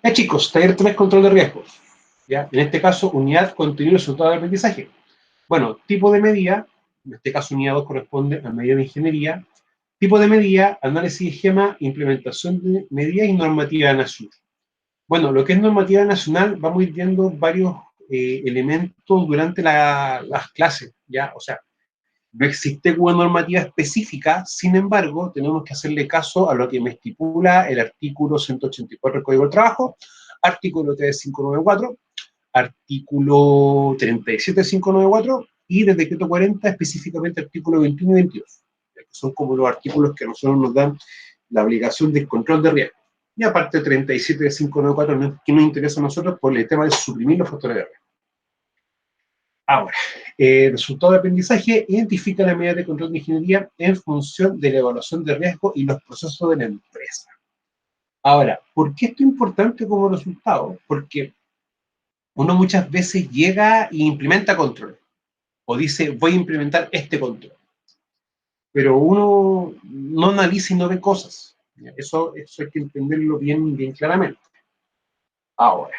Ya chicos, taller 3, control de riesgos. ¿Ya? En este caso, unidad, contenido y resultado de aprendizaje. Bueno, tipo de medida, en este caso unidad 2 corresponde a medida de ingeniería. Tipo de medida, análisis de esquema, implementación de medidas y normativa nacional. Bueno, lo que es normativa nacional, vamos a ir viendo varios elementos durante las clases, ¿ya? O sea, no existe una normativa específica, sin embargo, tenemos que hacerle caso a lo que me estipula el artículo 184 del Código del Trabajo, artículo 3594, artículo 37594 y del decreto 40, específicamente artículo 21 y 22, que son como los artículos que a nosotros nos dan la obligación del control de riesgo. Y aparte 37594, que nos interesa a nosotros por el tema de suprimir los factores de riesgo. Ahora, resultado de aprendizaje, identifica la medida de control de ingeniería en función de la evaluación de riesgo y los procesos de la empresa. Ahora, ¿por qué esto es importante como resultado? Porque uno muchas veces llega e implementa control, o dice, voy a implementar este control, pero uno no analiza y no ve cosas. Eso hay que entenderlo bien, bien claramente. Ahora,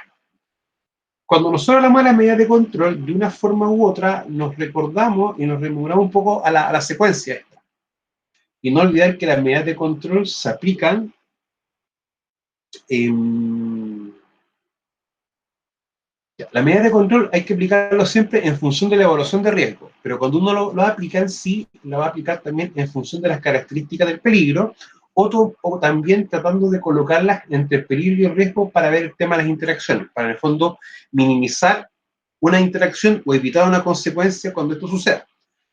cuando nosotros hablamos de las medidas de control, de una forma u otra, nos recordamos y nos rememoramos un poco a la secuencia esta. Y no olvidar que las medidas de control se aplican en... La medida de control hay que aplicarlo siempre en función de la evaluación de riesgo, pero cuando uno lo aplica en sí, lo va a aplicar también en función de las características del peligro, o también tratando de colocarlas entre el peligro y el riesgo para ver el tema de las interacciones, para en el fondo minimizar una interacción o evitar una consecuencia cuando esto suceda.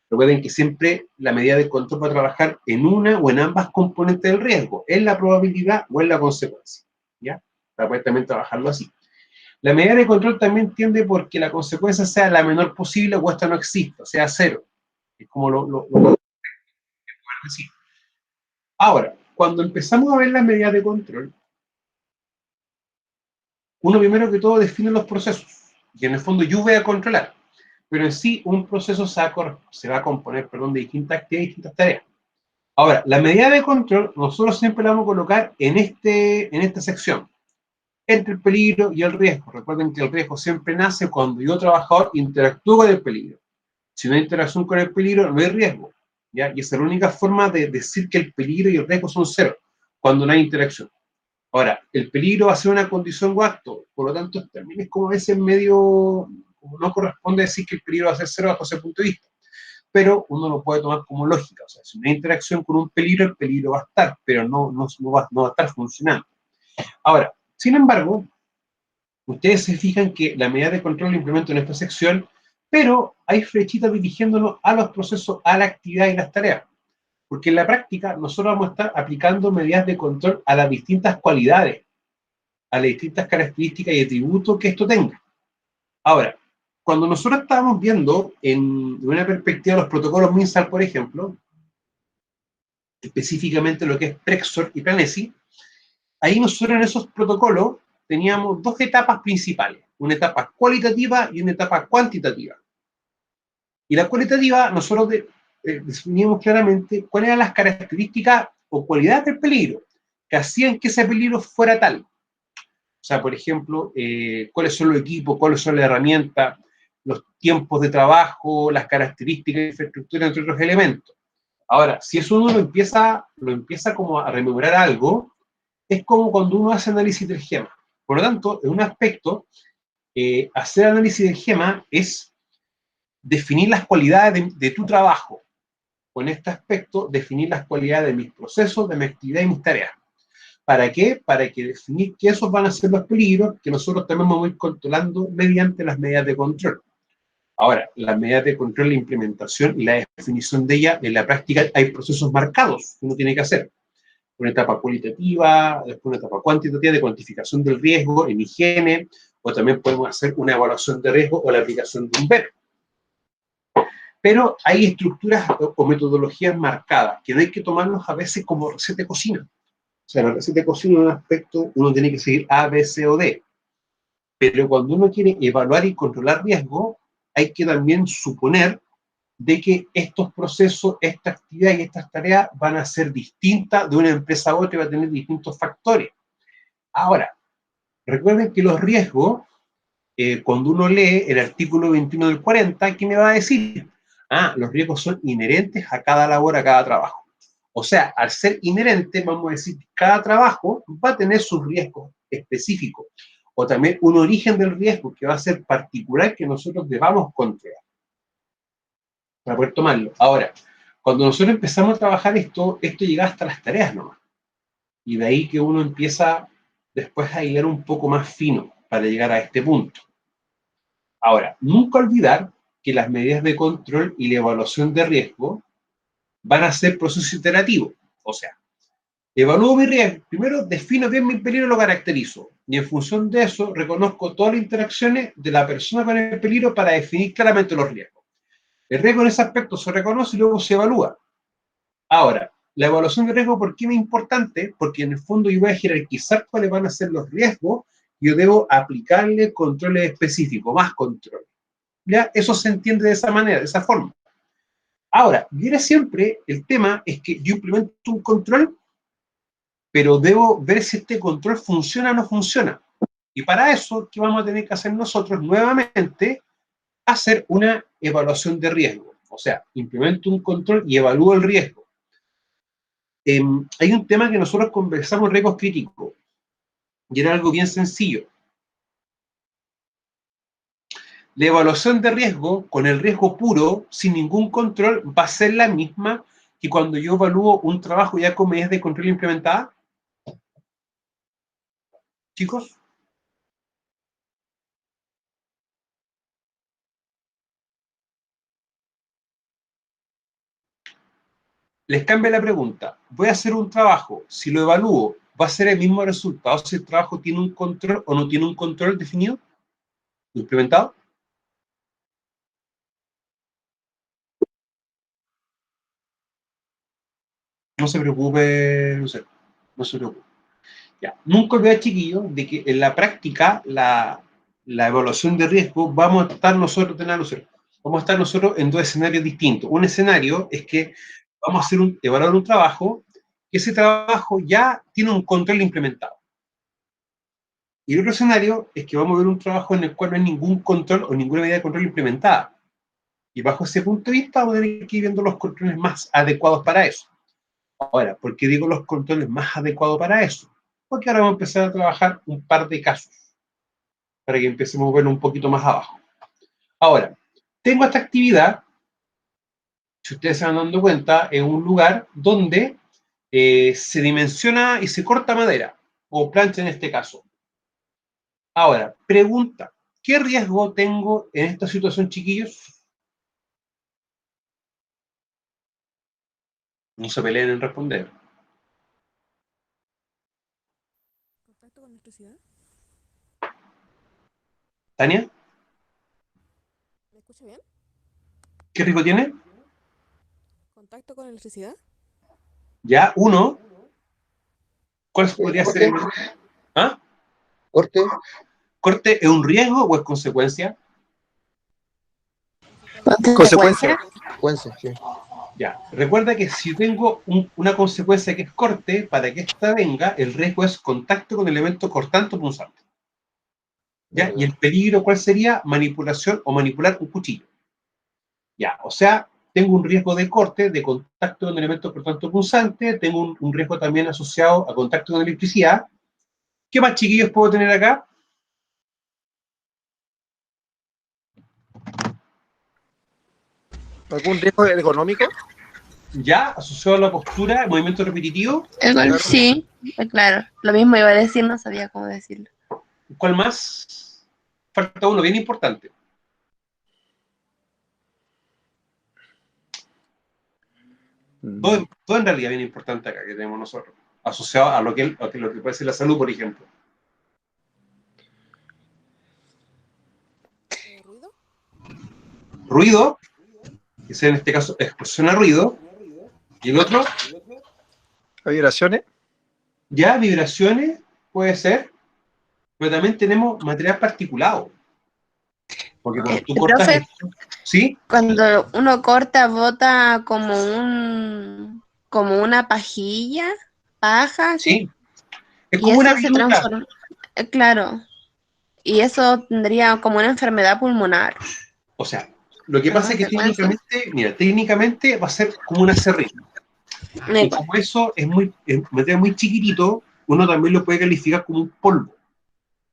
Recuerden que siempre la medida de control va a trabajar en una o en ambas componentes del riesgo, en la probabilidad o en la consecuencia, ¿ya? Para poder también trabajarlo así. La medida de control también tiende porque la consecuencia sea la menor posible o esta no exista, sea cero. Es como lo decir. Ahora, cuando empezamos a ver las medidas de control, uno primero que todo define los procesos, y en el fondo yo voy a controlar, pero en sí un proceso se va a componer, de distintas actividades y distintas tareas. Ahora, la medida de control nosotros siempre la vamos a colocar en esta sección, entre el peligro y el riesgo. Recuerden que el riesgo siempre nace cuando yo, trabajador, interactúo con el peligro. Si no hay interacción con el peligro, no hay riesgo, ¿ya? Y esa es la única forma de decir que el peligro y el riesgo son cero, cuando no hay interacción. Ahora, el peligro va a ser una condición o acto, por lo tanto, también es como a veces medio, como no corresponde decir que el peligro va a ser cero bajo ese punto de vista, pero uno lo puede tomar como lógica. O sea, si no hay interacción con un peligro, el peligro va a estar, pero no va a estar funcionando. Ahora, sin embargo, ustedes se fijan que la medida de control la implemento en esta sección, pero hay flechitas dirigiéndonos a los procesos, a la actividad y las tareas. Porque en la práctica nosotros vamos a estar aplicando medidas de control a las distintas cualidades, a las distintas características y atributos que esto tenga. Ahora, cuando nosotros estábamos viendo en una perspectiva los protocolos MinSal, por ejemplo, específicamente lo que es Prexor y Planesi, ahí nosotros en esos protocolos teníamos dos etapas principales, una etapa cualitativa y una etapa cuantitativa. Y la cualitativa, nosotros definíamos claramente cuáles eran las características o cualidades del peligro que hacían que ese peligro fuera tal. O sea, por ejemplo, cuáles son los equipos, cuáles son las herramientas, los tiempos de trabajo, las características de infraestructura, entre otros elementos. Ahora, si eso uno lo empieza como a rememorar algo, es como cuando uno hace análisis del GEMA. Por lo tanto, en un aspecto, hacer análisis del GEMA es definir las cualidades de tu trabajo. Con este aspecto, definir las cualidades de mis procesos, de mi actividad y mis tareas. ¿Para qué? Para que definir que esos van a ser los peligros que nosotros también vamos a ir controlando mediante las medidas de control. Ahora, las medidas de control, la implementación y la definición de ellas, en la práctica hay procesos marcados que uno tiene que hacer. Una etapa cualitativa, después una etapa cuantitativa de cuantificación del riesgo en higiene, o también podemos hacer una evaluación de riesgo o la aplicación de un BEP. Pero hay estructuras o metodologías marcadas que no hay que tomarlos a veces como receta de cocina. O sea, la receta de cocina en un aspecto uno tiene que seguir A, B, C o D. Pero cuando uno quiere evaluar y controlar riesgo, hay que también suponer de que estos procesos, esta actividad y estas tareas van a ser distintas de una empresa a otra y va a tener distintos factores. Ahora, recuerden que los riesgos, cuando uno lee el artículo 21 del 40, ¿qué me va a decir? Ah, los riesgos son inherentes a cada labor, a cada trabajo. O sea, al ser inherente, vamos a decir que cada trabajo va a tener sus riesgos específicos, o también un origen del riesgo que va a ser particular que nosotros debamos controlar para poder tomarlo. Ahora, cuando nosotros empezamos a trabajar esto llega hasta las tareas nomás. Y de ahí que uno empieza después a hilar un poco más fino para llegar a este punto. Ahora, nunca olvidar que las medidas de control y la evaluación de riesgo van a ser procesos iterativos. O sea, evalúo mi riesgo. Primero, defino bien mi peligro y lo caracterizo. Y en función de eso, reconozco todas las interacciones de la persona con el peligro para definir claramente los riesgos. El riesgo en ese aspecto se reconoce y luego se evalúa. Ahora, la evaluación de riesgo, ¿por qué es importante? Porque en el fondo yo voy a jerarquizar cuáles van a ser los riesgos y yo debo aplicarle controles específicos, más controles. ¿Ya? Eso se entiende de esa manera, de esa forma. Ahora, viene siempre el tema es que yo implemento un control, pero debo ver si este control funciona o no funciona. Y para eso, ¿qué vamos a tener que hacer nosotros nuevamente? Hacer una evaluación de riesgo. O sea, implemento un control y evalúo el riesgo. Hay un tema que nosotros conversamos en riesgos críticos, y era algo bien sencillo. La evaluación de riesgo, con el riesgo puro, sin ningún control, va a ser la misma que cuando yo evalúo un trabajo ya con medidas de control implementadas. Chicos, les cambia la pregunta. Voy a hacer un trabajo, si lo evalúo, ¿va a ser el mismo resultado si el trabajo tiene un control o no tiene un control definido, implementado? No se preocupe, no se preocupe. Ya. Nunca olvidar, chiquillos, de que en la práctica la evaluación de riesgo vamos a estar nosotros, vamos a estar nosotros en dos escenarios distintos. Un escenario es que vamos a hacer evaluar un trabajo, que ese trabajo ya tiene un control implementado. Y el otro escenario es que vamos a ver un trabajo en el cual no hay ningún control o ninguna medida de control implementada. Y bajo ese punto de vista vamos a tener que ir viendo los controles más adecuados para eso. Ahora, ¿por qué digo los controles más adecuados para eso? Porque ahora vamos a empezar a trabajar un par de casos para que empecemos a verlo un poquito más abajo. Ahora, tengo esta actividad, si ustedes se van dando cuenta, en un lugar donde se dimensiona y se corta madera, o plancha en este caso. Ahora, pregunta, ¿qué riesgo tengo en esta situación, chiquillos? No se peleen en responder. ¿Contacto con electricidad? ¿Tania? ¿Me escucha bien? ¿Qué riesgo tiene? ¿Contacto con electricidad? Ya, uno. ¿Cuál podría ser Corte, ¿Ah? corte, ¿Corte es un riesgo o es consecuencia? Consecuencia. consecuencia, consecuencia, sí. Ya, recuerda que si tengo una consecuencia que es corte, para que esta venga, el riesgo es contacto con elemento cortante o punzante. ¿Ya? Y el peligro, ¿cuál sería? Manipulación o manipular un cuchillo. Ya, o sea, tengo un riesgo de corte, de contacto con elemento cortante o punzante, tengo un riesgo también asociado a contacto con electricidad. ¿Qué más, chiquillos, puedo tener acá? ¿Algún riesgo ergonómico? Ya, asociado a la postura, movimiento repetitivo. Claro. Sí, claro. Lo mismo iba a decir, no sabía cómo decirlo. ¿Cuál más? Falta uno bien importante. Dos en realidad bien importantes acá que tenemos nosotros, asociado a lo que puede ser la salud, por ejemplo. ¿Ruido? Ruido, que sea en este caso exposición a ruido, y el otro, ¿Vibraciones? ya vibraciones, puede ser, pero también tenemos material particulado. Porque cuando tú cortas Profe, esto, ¿sí? cuando uno corta, bota como una pajilla, paja, ¿sí? Sí. Es Y como una eso se viruta. transforma, claro, y eso tendría como una enfermedad pulmonar, O sea, lo que en pasa es que consecuencia. técnicamente, mira, técnicamente va a ser como una serrín. Y Epa. como eso es muy chiquitito, uno también lo puede calificar como un polvo.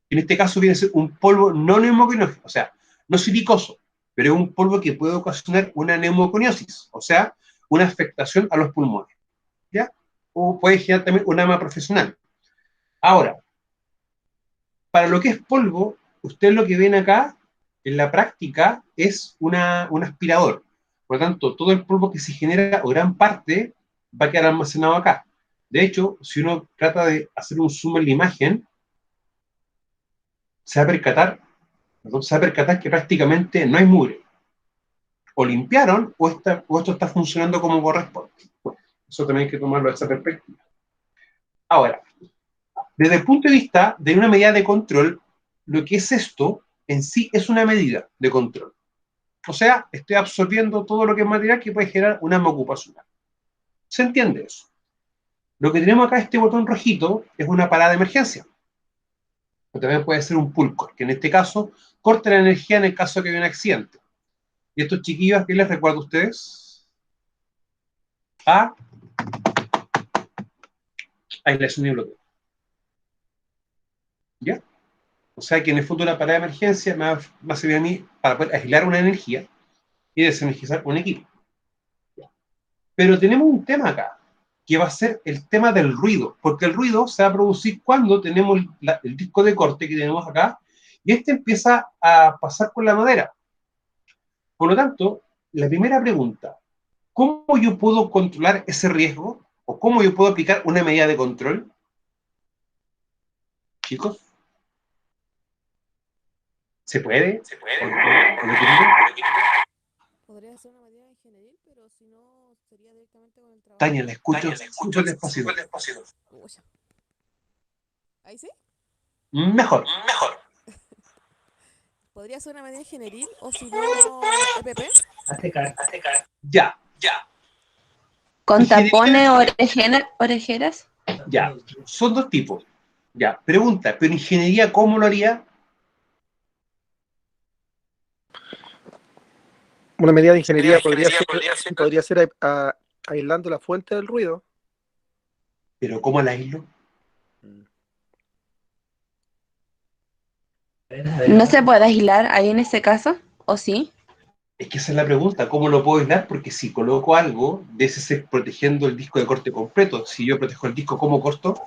En este caso viene a ser un polvo no neumoconioso, o sea, no silicoso, pero es un polvo que puede ocasionar una neumoconiosis, o sea, una afectación a los pulmones, ¿ya? O puede generar también un ama profesional. Ahora, para lo que es polvo, usted lo que ven acá, en la práctica, es un aspirador. Por lo tanto, todo el polvo que se genera, o gran parte, va a quedar almacenado acá. De hecho, si uno trata de hacer un zoom en la imagen, se va a percatar, perdón, se va a percatar que prácticamente no hay mugre. O limpiaron, o esto está funcionando como corresponde. Eso también hay que tomarlo de esa perspectiva. Ahora, desde el punto de vista de una medida de control, lo que es esto en sí es una medida de control. O sea, estoy absorbiendo todo lo que es material que puede generar una ama ocupacional. ¿Se entiende eso? Lo que tenemos acá, este botón rojito, es una parada de emergencia. O también puede ser un pull cord, que en este caso corta la energía en el caso de que haya un accidente. Y estos chiquillos, ¿qué les recuerdo a ustedes? A aislación y bloqueo. ¿Ya? O sea que en el fondo la parada de emergencia me va a servir a mí para poder aislar una energía y desenergizar un equipo. Pero tenemos un tema acá, que va a ser el tema del ruido, porque el ruido se va a producir cuando tenemos el disco de corte que tenemos acá, y este empieza a pasar por la madera. Por lo tanto, la primera pregunta, ¿cómo yo puedo controlar ese riesgo? ¿O cómo yo puedo aplicar una medida de control? Chicos, ¿se puede? ¿Se ¿O puede? lo querido? Podría ser una medida ingenieril, pero si no, sería directamente con el trabajo Tania, la del... escucho súper despacito. Uy, ¿ahí sí? Mejor. Podría ser una medida ingenieril o si no, EPP. Ya, Con ingeniería, tapones, orejeras. ya. Son dos tipos. Ya, pregunta, ¿pero ingeniería cómo lo haría? Una medida de ingeniería podría ser aislando la fuente del ruido. ¿Pero cómo la aíslo? ¿No se puede aislar ahí en ese caso? ¿O sí? Es que esa es la pregunta, ¿cómo lo puedo aislar? Porque si coloco algo, de ese ser protegiendo el disco de corte completo. Si yo protejo el disco, ¿cómo corto?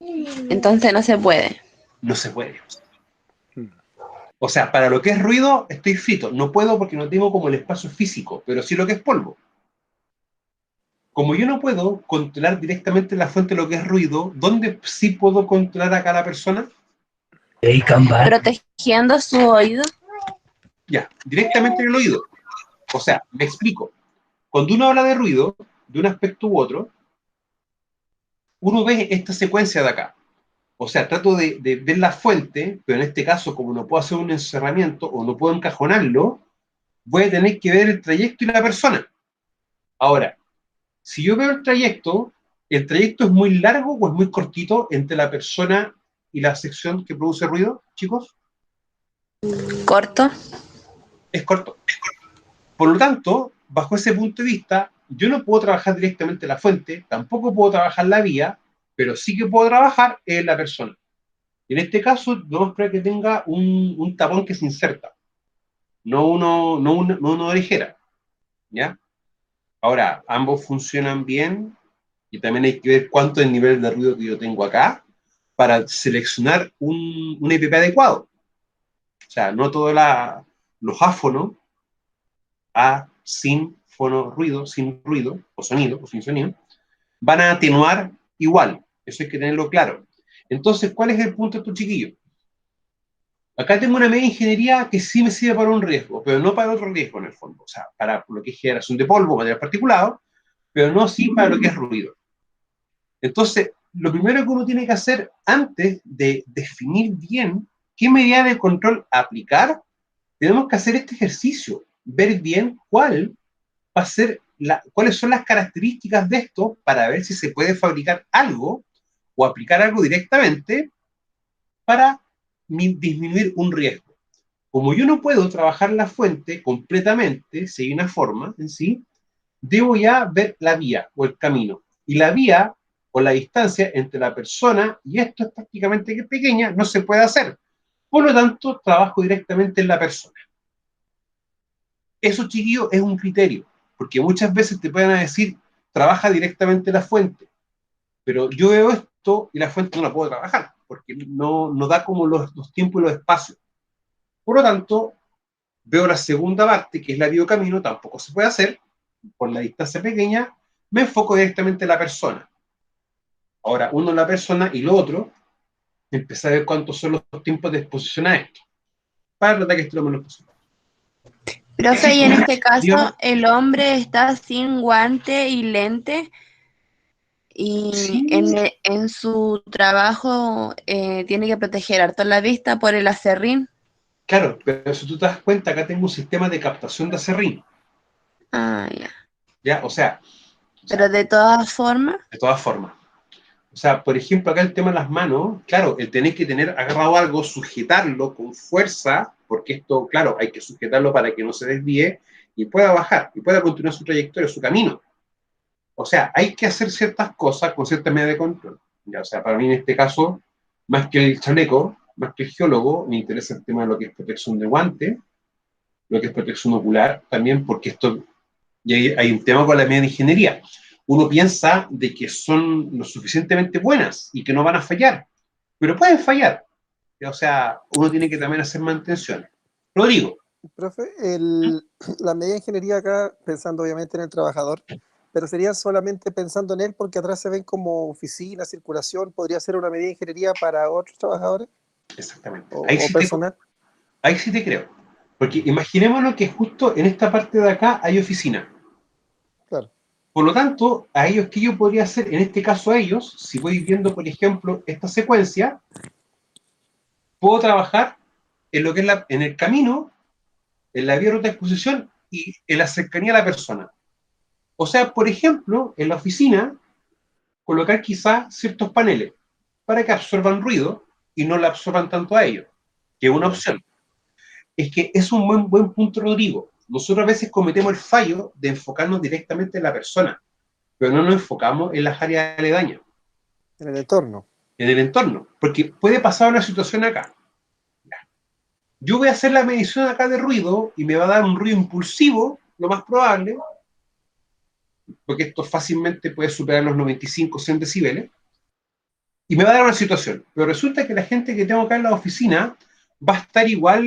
Entonces no se puede. No se puede. O sea, para lo que es ruido, estoy frito. No puedo porque no tengo como el espacio físico, pero sí lo que es polvo. Como yo no puedo controlar directamente la fuente de lo que es ruido, ¿dónde sí puedo controlar a cada persona? Protegiendo su oído. Ya, directamente en el oído. O sea, me explico. Cuando uno habla de ruido, de un aspecto u otro, uno ve esta secuencia de acá. O sea, trato de ver la fuente, pero en este caso, como no puedo hacer un encerramiento o no puedo encajonarlo, voy a tener que ver el trayecto y la persona. Ahora, si yo veo el trayecto es muy largo o es muy cortito entre la persona y la sección que produce ruido, chicos, Corto. es corto. Por lo tanto, bajo ese punto de vista, yo no puedo trabajar directamente la fuente, tampoco puedo trabajar la vía, pero sí que puedo trabajar en la persona. Y en este caso, vamos a esperar que tenga un tapón que se inserta, no una orejera, ¿ya? Ahora, ambos funcionan bien y también hay que ver cuánto es el nivel de ruido que yo tengo acá para seleccionar un EPP adecuado. O sea, no todos los áfonos, A, sin fono, ruido, sin ruido, o sonido, o sin sonido, van a atenuar igual. Eso hay que tenerlo claro. Entonces, ¿cuál es el punto de estos chiquillos? Acá tengo una media ingeniería que sí me sirve para un riesgo, pero no para otro riesgo en el fondo. O sea, para lo que es generación de polvo, material particulado, pero no sí para lo que es ruido. Entonces, lo primero que uno tiene que hacer antes de definir bien qué medida de control aplicar, tenemos que hacer este ejercicio, ver bien cuál va a ser cuáles son las características de esto para ver si se puede fabricar algo o aplicar algo directamente para disminuir un riesgo. Como yo no puedo trabajar la fuente completamente, si hay una forma en sí, debo ya ver la vía o el camino. Y la vía o la distancia entre la persona y esto es prácticamente pequeña, no se puede hacer. Por lo tanto, trabajo directamente en la persona. Eso, chiquillo, es un criterio, porque muchas veces te pueden decir, trabaja directamente la fuente, pero yo veo esto y la fuente no la puedo trabajar, porque no da como los tiempos y los espacios. Por lo tanto, veo la segunda parte, que es la biocamino, tampoco se puede hacer, por la distancia pequeña, me enfoco directamente en la persona. Ahora, uno en la persona y lo otro, empezar a ver cuántos son los tiempos de exposición a esto, para tratar que esté lo menos posible. Profe, y en este Dígame. caso, el hombre está sin guante y lente y Sí, en su trabajo tiene que proteger harto la vista por el aserrín. claro, pero si tú te das cuenta, acá tengo un sistema de captación de aserrín, Ah, ya. ¿ya? O sea, Pero de todas formas, de todas formas. O sea, por ejemplo, acá el tema de las manos, claro, el tener que tener agarrado algo, sujetarlo con fuerza, porque esto, claro, hay que sujetarlo para que no se desvíe y pueda bajar, y pueda continuar su trayectoria, su camino. O sea, hay que hacer ciertas cosas con cierta medida de control. Ya, o sea, para mí en este caso, más que el chaleco, más que el geólogo, me interesa el tema de lo que es protección de guante, lo que es protección ocular, también porque esto, y hay un tema con la media de ingeniería. Uno piensa de que son lo suficientemente buenas y que no van a fallar, pero pueden fallar. O sea, uno tiene que también hacer mantenciones. Rodrigo. Profe, la medida de ingeniería acá, pensando obviamente en el trabajador, pero sería solamente pensando en él porque atrás se ven como oficina, circulación, podría ser una medida de ingeniería para otros trabajadores Exactamente. o personal. Ahí sí te creo. Porque imaginémonos que justo en esta parte de acá hay oficina. Claro, Por lo tanto, a ellos, ¿qué yo podría hacer? En este caso a ellos, si voy viendo, por ejemplo, esta secuencia, puedo trabajar en lo que es en el camino, en la vía ruta de exposición y en la cercanía a la persona. O sea, por ejemplo, en la oficina, colocar quizás ciertos paneles para que absorban ruido y no la absorban tanto a ellos, que es una ya. opción. Es que es un buen punto, Rodrigo. Nosotros a veces cometemos el fallo de enfocarnos directamente en la persona, pero no nos enfocamos en las áreas aledañas, En el entorno. en el entorno, porque puede pasar una situación acá. Yo voy a hacer la medición acá de ruido y me va a dar un ruido impulsivo, lo más probable, porque esto fácilmente puede superar los 95, 100 decibeles, y me va a dar una situación. Pero resulta que la gente que tengo acá en la oficina va a estar igual,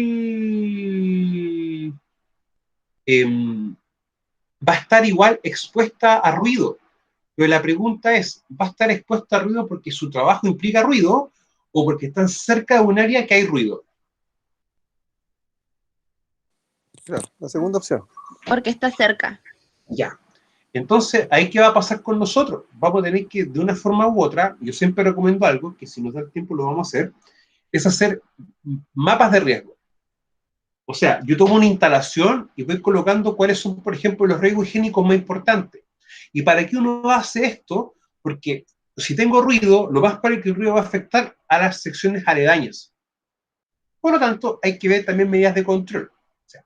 va a estar igual expuesta a ruido. Pero la pregunta es, ¿va a estar expuesta a ruido porque su trabajo implica ruido o porque están cerca de un área que hay ruido? Claro, la segunda opción. porque está cerca. Ya. Entonces, ¿ahí qué va a pasar con nosotros? Vamos a tener que, de una forma u otra, yo siempre recomiendo algo, que si nos da el tiempo lo vamos a hacer, es hacer mapas de riesgo. O sea, yo tomo una instalación y voy colocando cuáles son, por ejemplo, los riesgos higiénicos más importantes. ¿Y para qué uno hace esto? Porque si tengo ruido, lo más probable es que el ruido va a afectar a las secciones aledañas. Por lo tanto, hay que ver también medidas de control. O sea,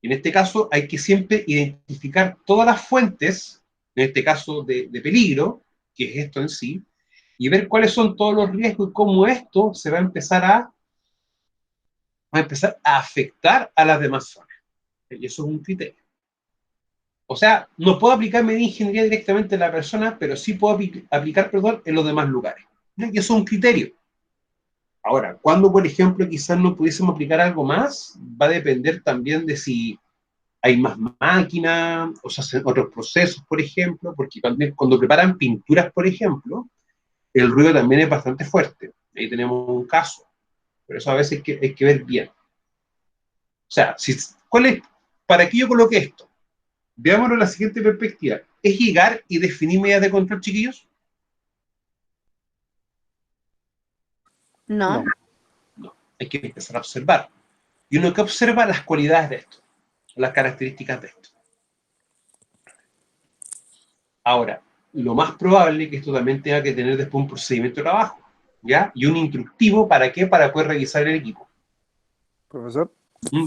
en este caso, hay que siempre identificar todas las fuentes, en este caso de peligro, que es esto en sí, y ver cuáles son todos los riesgos y cómo esto se va a empezar a afectar a las demás zonas. Y eso es un criterio. O sea, no puedo aplicar medida de ingeniería directamente en la persona, pero sí puedo aplicar, perdón, en los demás lugares. ¿No? Y eso es un criterio. Ahora, cuando, por ejemplo, quizás no pudiésemos aplicar algo más, va a depender también de si hay más máquinas, o se hacen otros procesos, por ejemplo, porque cuando preparan pinturas, por ejemplo, el ruido también es bastante fuerte. Ahí tenemos un caso. Pero eso a veces hay que ver bien. O sea, ¿para qué yo coloqué esto? Veámoslo en la siguiente perspectiva. ¿Es llegar y definir medidas de control, chiquillos? No, No. No. Hay que empezar a observar. Y uno que observa las cualidades de esto, las características de esto. Ahora, lo más probable es que esto también tenga que tener después un procedimiento de trabajo, ¿ya? Y un instructivo, ¿para qué? Para poder revisar el equipo. Profesor.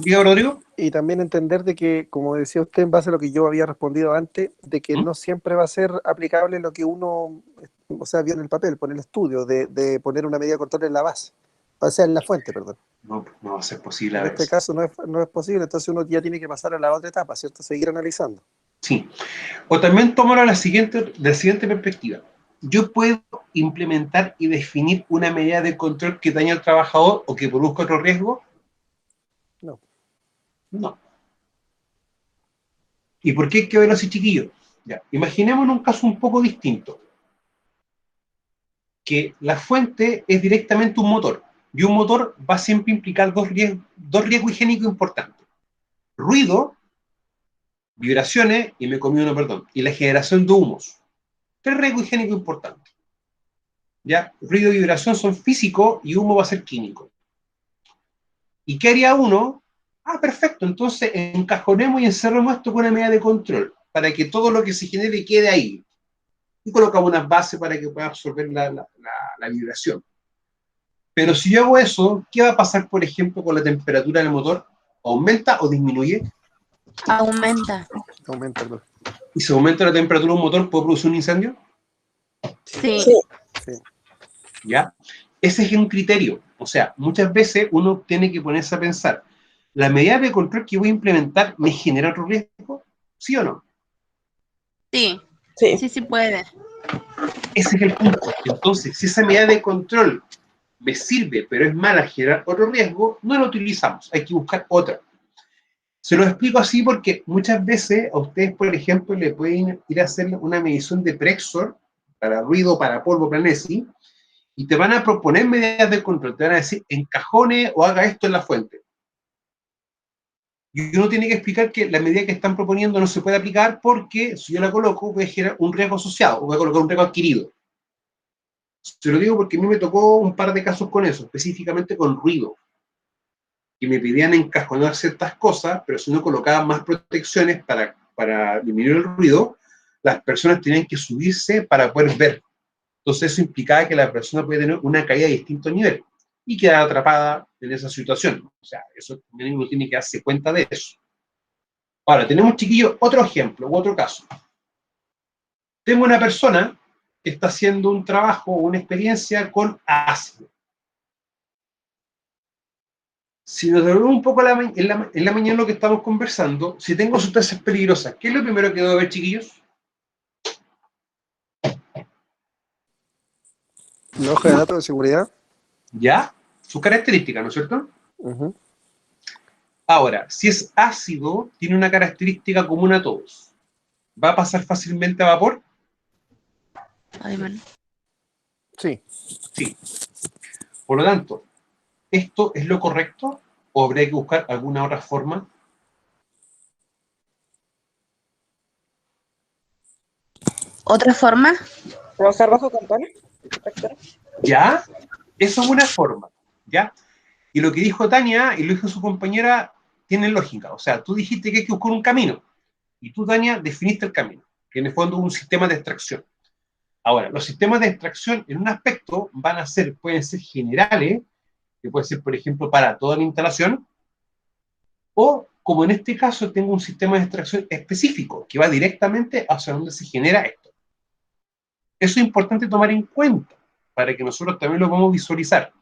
¿Diego Rodrigo? Y también entender de que, como decía usted, en base a lo que yo había respondido antes, de que ¿Mm? no siempre va a ser aplicable lo que uno, o sea, vio en el papel, por el estudio, de poner una medida de control en la base, o sea, en la fuente, perdón. No, no va a ser posible a En este veces. caso no es posible, entonces uno ya tiene que pasar a la otra etapa, ¿cierto? Seguir analizando. Sí. O también tómalo de la siguiente perspectiva. Yo puedo implementar y definir una medida de control que dañe al trabajador o que produzca otro riesgo. No. No. ¿Y por qué hay que verlo así, chiquillos? Ya. Imaginemos un caso un poco distinto. Que la fuente es directamente un motor. Y un motor va siempre a implicar dos riesgos higiénicos importantes. Ruido, vibraciones, y me comí uno, perdón, y la generación de humos. Tres riesgos higiénicos importantes. ¿Ya? Ruido y vibración son físicos y humo va a ser químico. ¿Y qué haría uno? Ah, perfecto, entonces encajonemos y encerremos esto con una medida de control, para que todo lo que se genere quede ahí. Y colocamos unas bases para que pueda absorber la vibración. Pero si yo hago eso, ¿qué va a pasar, por ejemplo, con la temperatura del motor? ¿Aumenta o disminuye? Aumenta. Aumenta, ¿no? Y si aumenta la temperatura de un motor, ¿puede producir un incendio? Sí. Sí. ¿Ya? Ese es un criterio. O sea, muchas veces uno tiene que ponerse a pensar, ¿la medida de control que voy a implementar me genera otro riesgo? ¿Sí o no? Sí. Sí. Sí, sí puede. Ese es el punto. Entonces, si esa medida de control me sirve, pero es mala generar otro riesgo, no la utilizamos. Hay que buscar otra. Se lo explico así porque muchas veces a ustedes, por ejemplo, le pueden ir a hacer una medición de Prexor para ruido, para polvo, para NESI, y te van a proponer medidas de control. Te van a decir, encajone o haga esto en la fuente. Y uno tiene que explicar que la medida que están proponiendo no se puede aplicar porque si yo la coloco voy a generar un riesgo asociado o voy a colocar un riesgo adquirido. Se lo digo porque a mí me tocó un par de casos con eso, específicamente con ruido. Y me pedían encajonar ciertas cosas, pero si uno colocaba más protecciones para disminuir el ruido, las personas tenían que subirse para poder ver. Entonces eso implicaba que la persona puede tener una caída de distinto nivel y quedar atrapada en esa situación. O sea, eso también uno tiene que darse cuenta de eso. Ahora, tenemos, chiquillos, otro ejemplo u otro caso. Tengo una persona que está haciendo un trabajo o una experiencia con ácido. Si nos devolvemos un poco en la mañana lo que estamos conversando, si tengo sustancias peligrosas, ¿qué es lo primero que debo ver, chiquillos? La hoja de datos de seguridad. ¿Ya? Sus características, ¿no es cierto? Uh-huh. Ahora, si es ácido, tiene una característica común a todos. ¿Va a pasar fácilmente a vapor? Ay, man. Sí. Sí. Por lo tanto, ¿esto es lo correcto o habría que buscar alguna otra forma? ¿Otra forma? ¿Trabajar bajo control? ¿Ya? Eso es una forma, ¿ya? Y lo que dijo Tania y lo dijo su compañera tiene lógica. O sea, tú dijiste que hay que buscar un camino. Y tú, Tania, definiste el camino, que en el fondo es un sistema de extracción. Ahora, los sistemas de extracción en un aspecto pueden ser generales, que puede ser, por ejemplo, para toda la instalación, o, como en este caso, tengo un sistema de extracción específico, que va directamente hacia donde se genera esto. Eso es importante tomar en cuenta, para que nosotros también lo podamos visualizar.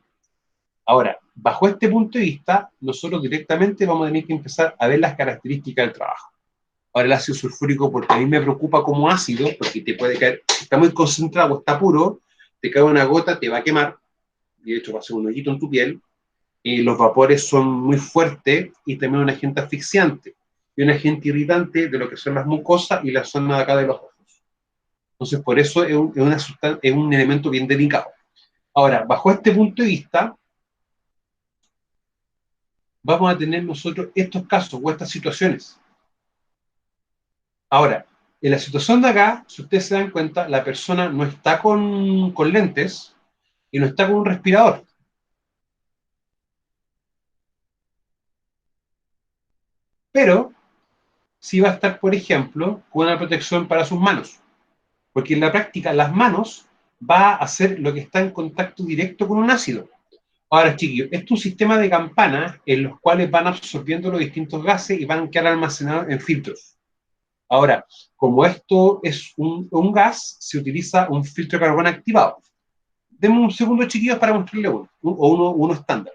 Ahora, bajo este punto de vista, nosotros directamente vamos a tener que empezar a ver las características del trabajo. Ahora el ácido sulfúrico, porque a mí me preocupa como ácido, porque te puede caer, está muy concentrado, está puro, te cae una gota, te va a quemar, y de hecho va a ser un hoyito en tu piel, y los vapores son muy fuertes y también un agente asfixiante, y un agente irritante de lo que son las mucosas y la zona de acá de los ojos. Entonces, por eso es un elemento bien delicado. Ahora, bajo este punto de vista, vamos a tener nosotros estos casos o estas situaciones. Ahora, en la situación de acá, si ustedes se dan cuenta, la persona no está con lentes y no está con un respirador. Pero sí va a estar, por ejemplo, con una protección para sus manos. Porque en la práctica las manos va a hacer lo que está en contacto directo con un ácido. Ahora, chiquillos, esto es un sistema de campanas en los cuales van absorbiendo los distintos gases y van a quedar almacenados en filtros. Ahora, como esto es un gas, se utiliza un filtro de carbono activado. Denme un segundo, chiquillos, para mostrarle uno estándar.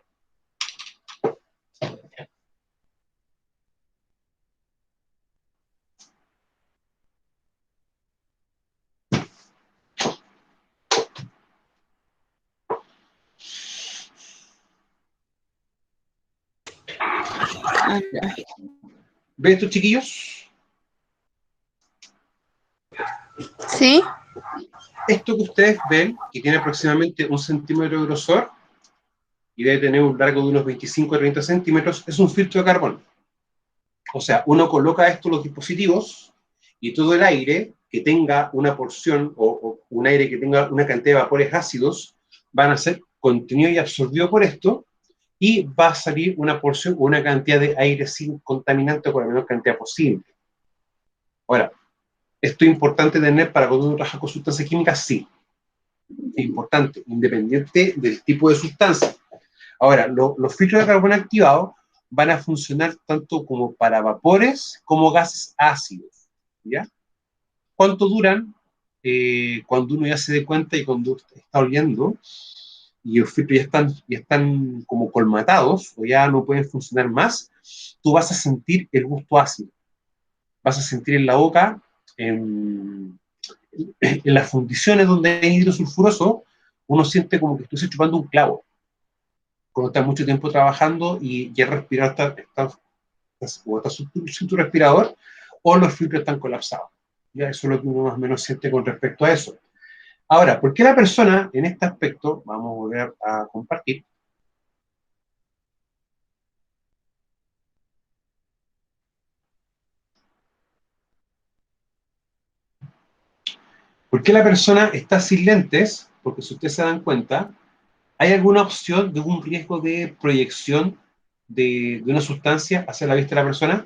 ¿Ven estos chiquillos? ¿Sí? Esto que ustedes ven, que tiene aproximadamente 1 centímetro de grosor y debe tener un largo de unos 25 a 30 centímetros, es un filtro de carbono. O sea, uno coloca esto en los dispositivos y todo el aire que tenga una porción o un aire que tenga una cantidad de vapores ácidos van a ser contenidos y absorbidos por esto y va a salir una porción o una cantidad de aire sin contaminante con la menor cantidad posible. Ahora, ¿esto es importante tener para cuando uno trabaja con sustancias químicas? Sí, es importante, independiente del tipo de sustancia. Ahora, los filtros de carbono activados van a funcionar tanto como para vapores como gases ácidos, ¿ya? ¿Cuánto duran? Cuando uno ya se dé cuenta y cuando está oliendo y los filtros ya están como colmatados o ya no pueden funcionar más, tú vas a sentir el gusto ácido. Vas a sentir en la boca, en las fundiciones donde hay hidrosulfuroso, uno siente como que estuviese chupando un clavo. Cuando estás mucho tiempo trabajando y ya respirar está sin tu respirador, o los filtros están colapsados. Ya eso es lo que uno más o menos siente con respecto a eso. Ahora, ¿por qué la persona en este aspecto, vamos a volver a compartir, ¿por qué la persona está sin lentes? Porque si ustedes se dan cuenta, ¿hay alguna opción de un riesgo de proyección de una sustancia hacia la vista de la persona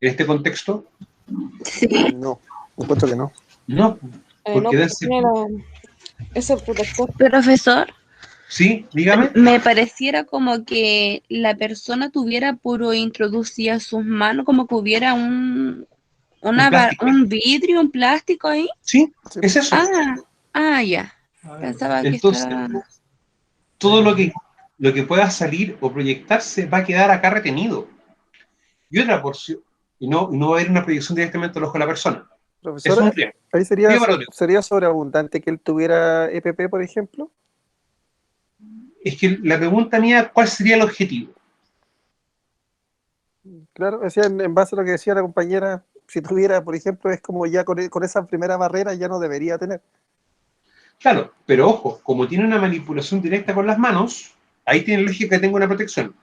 en este contexto? Sí. No, encuentro que no. No, porque No, debe ser... tiene ese protector. Profesor, Sí, dígame. me pareciera como que la persona tuviera puro introducía sus manos, como que hubiera un plástico. vidrio, un plástico ahí. Sí, Sí. es eso. Ya. Pensaba que Entonces, estaba... todo lo que pueda salir o proyectarse va a quedar acá retenido. Y otra porción, y no va a haber una proyección directamente al ojo de la persona. Es un Profesor, riesgo. ahí Diga, Rodrigo. sería sobreabundante que él tuviera EPP, por ejemplo. Es que la pregunta mía, ¿cuál sería el objetivo? Claro, decía, en base a lo que decía la compañera, si tuviera, por ejemplo, es como ya con esa primera barrera ya no debería tener. Claro, pero ojo, como tiene una manipulación directa con las manos, ahí tiene lógica que tenga una protección.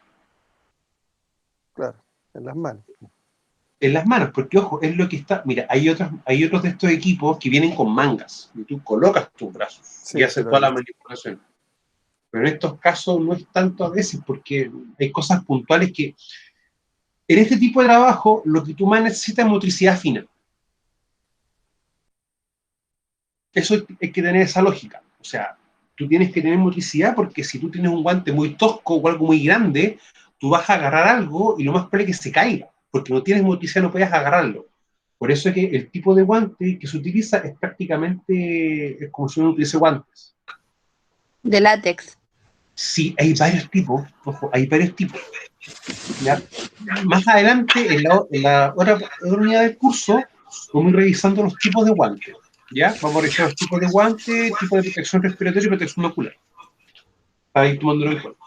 Claro, en las manos. En las manos, porque ojo, es lo que está... Mira, hay otros de estos equipos que vienen con mangas, y tú colocas tus brazos Sí, y haces lo he toda la visto. manipulación. Pero en estos casos no es tanto a veces, porque hay cosas puntuales que... En este tipo de trabajo, lo que tú más necesitas es motricidad fina. Eso hay que tener esa lógica. O sea, tú tienes que tener motricidad porque si tú tienes un guante muy tosco o algo muy grande, tú vas a agarrar algo y lo más probable es que se caiga, porque no tienes motricidad, no puedes agarrarlo. Por eso es que el tipo de guante que se utiliza es prácticamente es como si uno utilice guantes. De látex. Sí, hay varios tipos, ojo, hay varios tipos. ¿Ya? Más adelante, en la otra unidad del curso, vamos a ir revisando los tipos de guantes. ¿Ya? Vamos a revisar los tipos de guantes, tipo de protección respiratoria y protección ocular. Para ir tomándolo en cuenta.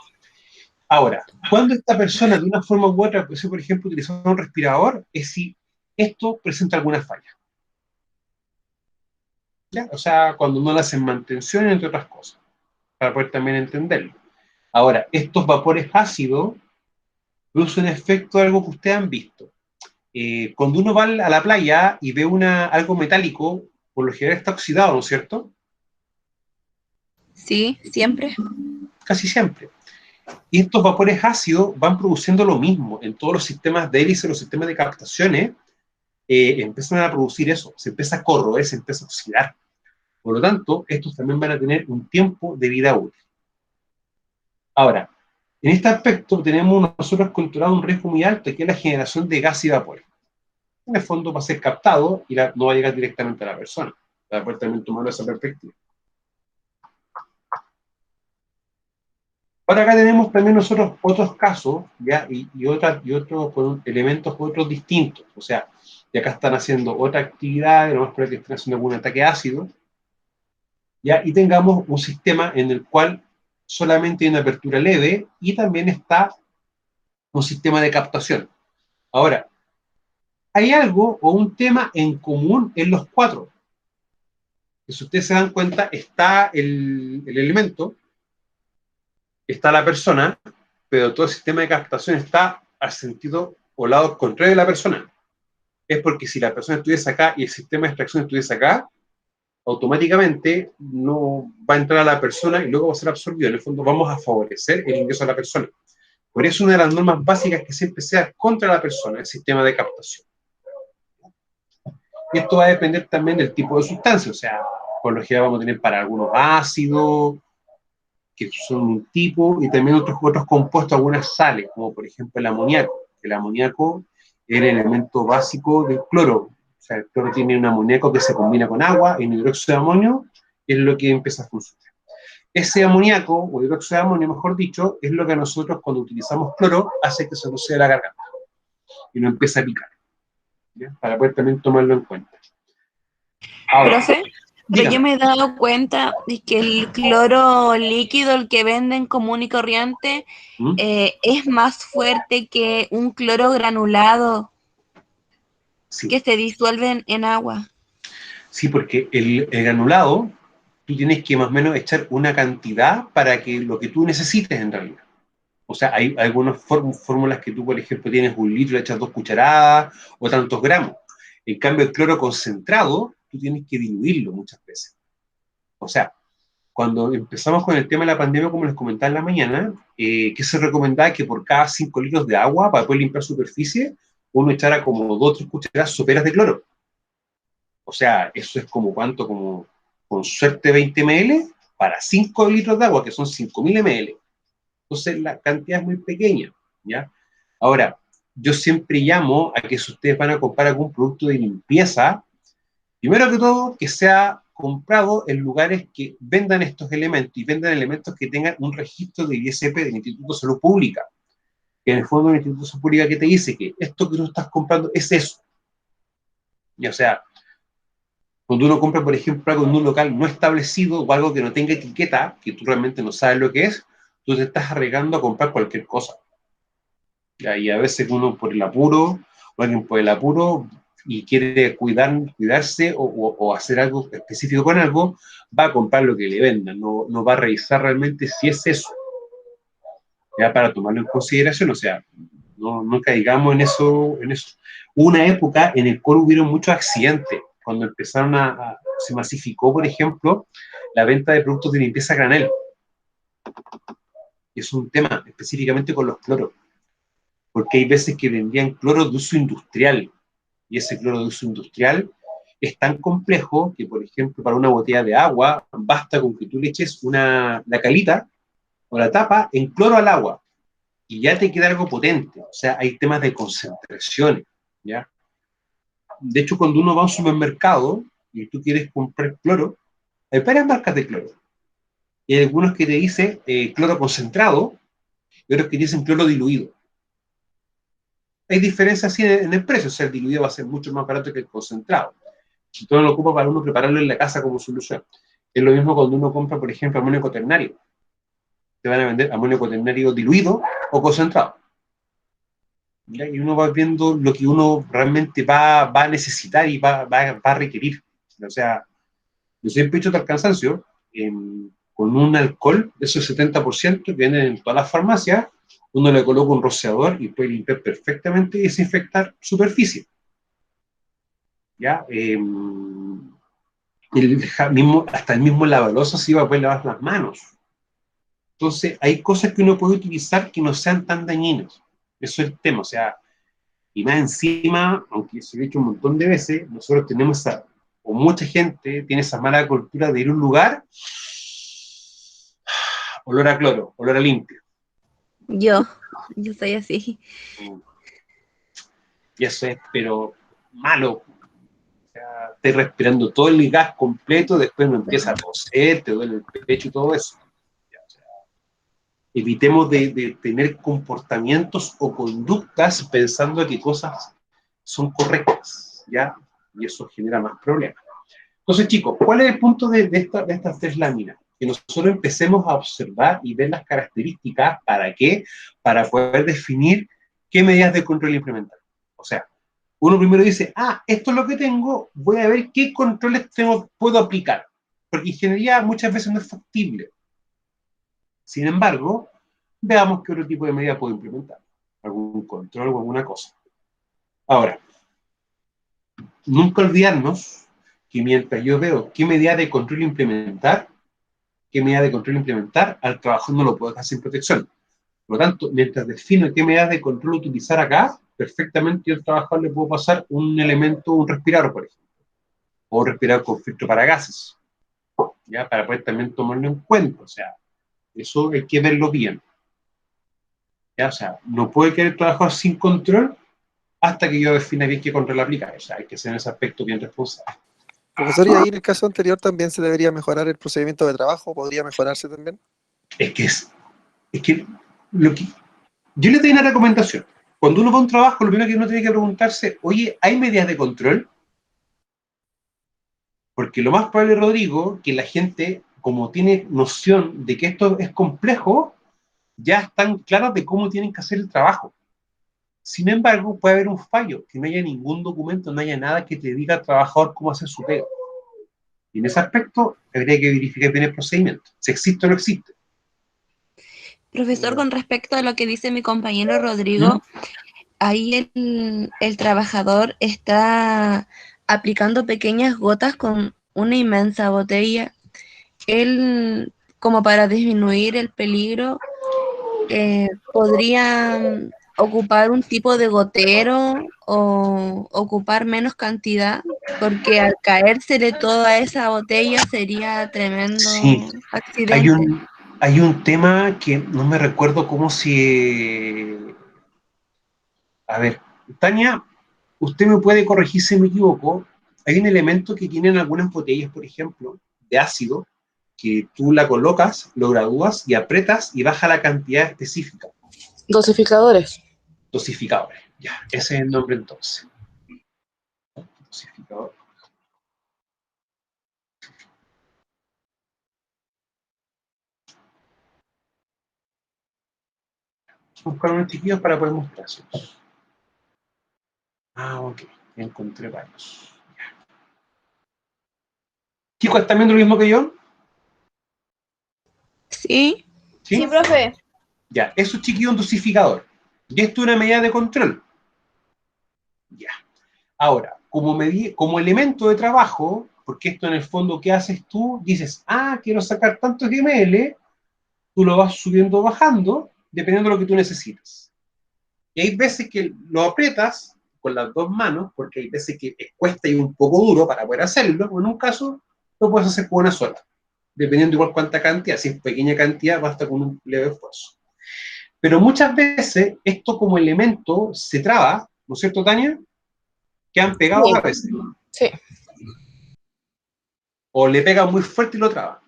Ahora, cuando esta persona de una forma u otra, pues, por ejemplo, utilizando un respirador, es si esto presenta alguna falla. ¿Ya? O sea, cuando no le hacen mantención, entre otras cosas, para poder también entenderlo. Ahora, estos vapores ácidos producen efecto de algo que ustedes han visto. Cuando uno va a la playa y ve algo metálico, por lo general está oxidado, ¿no es cierto? Sí, siempre. Casi siempre. Y estos vapores ácidos van produciendo lo mismo en todos los sistemas de hélice, los sistemas de captaciones, empiezan a producir eso, se empieza a corroer, se empieza a oxidar. Por lo tanto, estos también van a tener un tiempo de vida útil. Ahora, en este aspecto tenemos nosotros controlado un riesgo muy alto, que es la generación de gas y vapor. En el fondo va a ser captado y no va a llegar directamente a la persona. Para poder también tomarlo esa perspectiva. Ahora acá tenemos también nosotros otros casos, ¿ya? y otros con elementos otros distintos. O sea, y acá están haciendo otra actividad, lo más probable es que estén haciendo algún ataque ácido, ¿ya? Y tengamos un sistema en el cual solamente hay una apertura leve y también está un sistema de captación. Ahora, hay algo o un tema en común en los cuatro. Que si ustedes se dan cuenta, está el elemento, está la persona, pero todo el sistema de captación está al sentido o lado contrario de la persona. Es porque si la persona estuviese acá y el sistema de extracción estuviese acá, automáticamente no va a entrar a la persona y luego va a ser absorbido. En el fondo vamos a favorecer el ingreso a la persona. Por eso una de las normas básicas es que siempre sea contra la persona el sistema de captación. Y esto va a depender también del tipo de sustancia. O sea, por lo general vamos a tener para algunos ácidos, que son un tipo, y también otros compuestos, algunas sales, como por ejemplo el amoníaco. El amoníaco es el elemento básico del cloro. O sea, el cloro tiene un amoníaco que se combina con agua, en hidróxido de amonio, y es lo que empieza a funcionar. Ese amoníaco, o hidróxido de amonio, mejor dicho, es lo que a nosotros cuando utilizamos cloro hace que se nos cede la garganta y no empieza a picar, ¿ya? Para poder también tomarlo en cuenta. Ahora, Profe, pero yo me he dado cuenta de que el cloro líquido, el que venden común y corriente, es más fuerte que un cloro granulado sí. que se disuelve en agua. Sí, porque el granulado, tú tienes que más o menos echar una cantidad para que lo que tú necesites en realidad. O sea, hay algunas fórmulas que tú, por ejemplo, tienes 1 litro, le echas 2 cucharadas o tantos gramos. En cambio, el cloro concentrado, tú tienes que diluirlo muchas veces. O sea, cuando empezamos con el tema de la pandemia, como les comentaba en la mañana, que se recomendaba que por cada 5 litros de agua, para poder limpiar superficie, uno echara como 2 o 3 cucharadas soperas de cloro. O sea, eso es como cuánto, como con suerte 20 ml para 5 litros de agua, que son 5.000 ml. Entonces la cantidad es muy pequeña, ¿ya? Ahora, yo siempre llamo a que si ustedes van a comprar algún producto de limpieza, primero que todo, que sea comprado en lugares que vendan estos elementos y vendan elementos que tengan un registro de ISP del Instituto de Salud Pública. Que en el fondo el Instituto de Salud Pública que te dice que esto que tú estás comprando es eso. Y o sea, cuando uno compra, por ejemplo, algo en un local no establecido o algo que no tenga etiqueta, que tú realmente no sabes lo que es, tú te estás arriesgando a comprar cualquier cosa. Y a veces uno por el apuro, o alguien por el apuro, y quiere cuidarse o hacer algo específico con algo, va a comprar lo que le vendan, no va a revisar realmente si es eso. Ya para tomarlo en consideración, o sea, no caigamos en eso. Hubo una época en la cual hubieron muchos accidentes, cuando empezaron se masificó, por ejemplo, la venta de productos de limpieza a granel. Es un tema específicamente con los cloros, porque hay veces que vendían cloro de uso industrial, y ese cloro de uso industrial es tan complejo que, por ejemplo, para una botella de agua, basta con que tú le eches la calita o la tapa en cloro al agua, y ya te queda algo potente. O sea, hay temas de concentraciones, ¿ya? De hecho, cuando uno va a un supermercado y tú quieres comprar cloro, hay varias marcas de cloro. Y hay algunos que te dicen cloro concentrado y otros que dicen cloro diluido. Hay diferencias así en el precio, o sea, el diluido va a ser mucho más barato que el concentrado. Entonces lo ocupa para uno prepararlo en la casa como solución. Es lo mismo cuando uno compra, por ejemplo, amonio cuaternario. Te van a vender amonio cuaternario diluido o concentrado. ¿Ya? Y uno va viendo lo que uno realmente va a necesitar y va a requerir. O sea, yo siempre he hecho tal cansancio con un alcohol de esos 70% que venden en todas las farmacias, uno le coloca un rociador y puede limpiar perfectamente y desinfectar superficie. ¿Ya? Hasta el mismo lavalosa se iba a poder lavar las manos. Entonces, hay cosas que uno puede utilizar que no sean tan dañinas. Eso es el tema, o sea, y más encima, aunque se lo he dicho un montón de veces, nosotros tenemos o mucha gente tiene esa mala cultura de ir a un lugar, olor a cloro, olor a limpio. Yo soy así. Y eso es, pero malo. O sea, estás respirando todo el gas completo, después no empieza a toser, te duele el pecho y todo eso. O sea, evitemos de tener comportamientos o conductas pensando que cosas son correctas, ¿ya? Y eso genera más problemas. Entonces, chicos, ¿cuál es el punto de estas 3 láminas? Que nosotros empecemos a observar y ver las características. ¿Para qué? Para poder definir qué medidas de control implementar. O sea, uno primero dice, esto es lo que tengo, voy a ver qué controles puedo aplicar. Porque ingeniería muchas veces no es factible. Sin embargo, veamos qué otro tipo de medida puedo implementar. Algún control o alguna cosa. Ahora, nunca olvidarnos que mientras yo veo qué medida de control implementar, al trabajador no lo puedo dejar sin protección. Por lo tanto, mientras defino qué medida de control utilizar acá, perfectamente yo al trabajador le puedo pasar un elemento, un respirador, por ejemplo. O un respirador con filtro para gases. ¿Ya? Para poder también tomarlo en cuenta. O sea, eso hay que verlo bien. ¿Ya? O sea, no puede quedar el trabajador sin control hasta que yo defina bien qué control aplicar. O sea, hay que ser en ese aspecto bien responsable. Profesor, y ahí en el caso anterior también se debería mejorar el procedimiento de trabajo, ¿podría mejorarse también? Es que yo le doy una recomendación. Cuando uno va a un trabajo, lo primero que uno tiene que preguntarse, oye, ¿hay medidas de control? Porque lo más probable, Rodrigo, que la gente, como tiene noción de que esto es complejo, ya están claros de cómo tienen que hacer el trabajo. Sin embargo, puede haber un fallo, que no haya ningún documento, no haya nada que te diga al trabajador cómo hacer su pega. Y en ese aspecto, habría que verificar bien el procedimiento, si existe o no existe. Profesor, con respecto a lo que dice mi compañero Rodrigo, ahí el trabajador está aplicando pequeñas gotas con una inmensa botella. Él, como para disminuir el peligro, podría ocupar un tipo de gotero o ocupar menos cantidad, porque al caérsele toda esa botella sería tremendo accidente. Hay un tema que no me recuerdo cómo se... A ver, Tania, usted me puede corregir si me equivoco. Hay un elemento que tienen algunas botellas, por ejemplo, de ácido, que tú la colocas, lo gradúas y apretas y baja la cantidad específica. Dosificadores. Dosificadores, ya, ese es el nombre entonces. Dosificador. Vamos a buscar unos chiquillos para poder mostrárselos. Ok, encontré varios. Chicos, ¿están viendo lo mismo que yo? ¿Sí? Sí, profe. Ya, eso es chiquillo un dosificador. Y esto es una medida de control. Ya. Ahora, como elemento de trabajo, porque esto en el fondo, ¿qué haces tú? Dices, quiero sacar tantos ml, tú lo vas subiendo o bajando, dependiendo de lo que tú necesitas. Y hay veces que lo aprietas con las 2 manos, porque hay veces que cuesta y un poco duro para poder hacerlo, o en un caso lo puedes hacer con una sola, dependiendo igual cuánta cantidad. Si es pequeña cantidad, basta con un leve esfuerzo. Pero muchas veces esto como elemento se traba, ¿no es cierto, Tania? Quedan pegados a veces. Sí. O le pega muy fuerte y lo traba.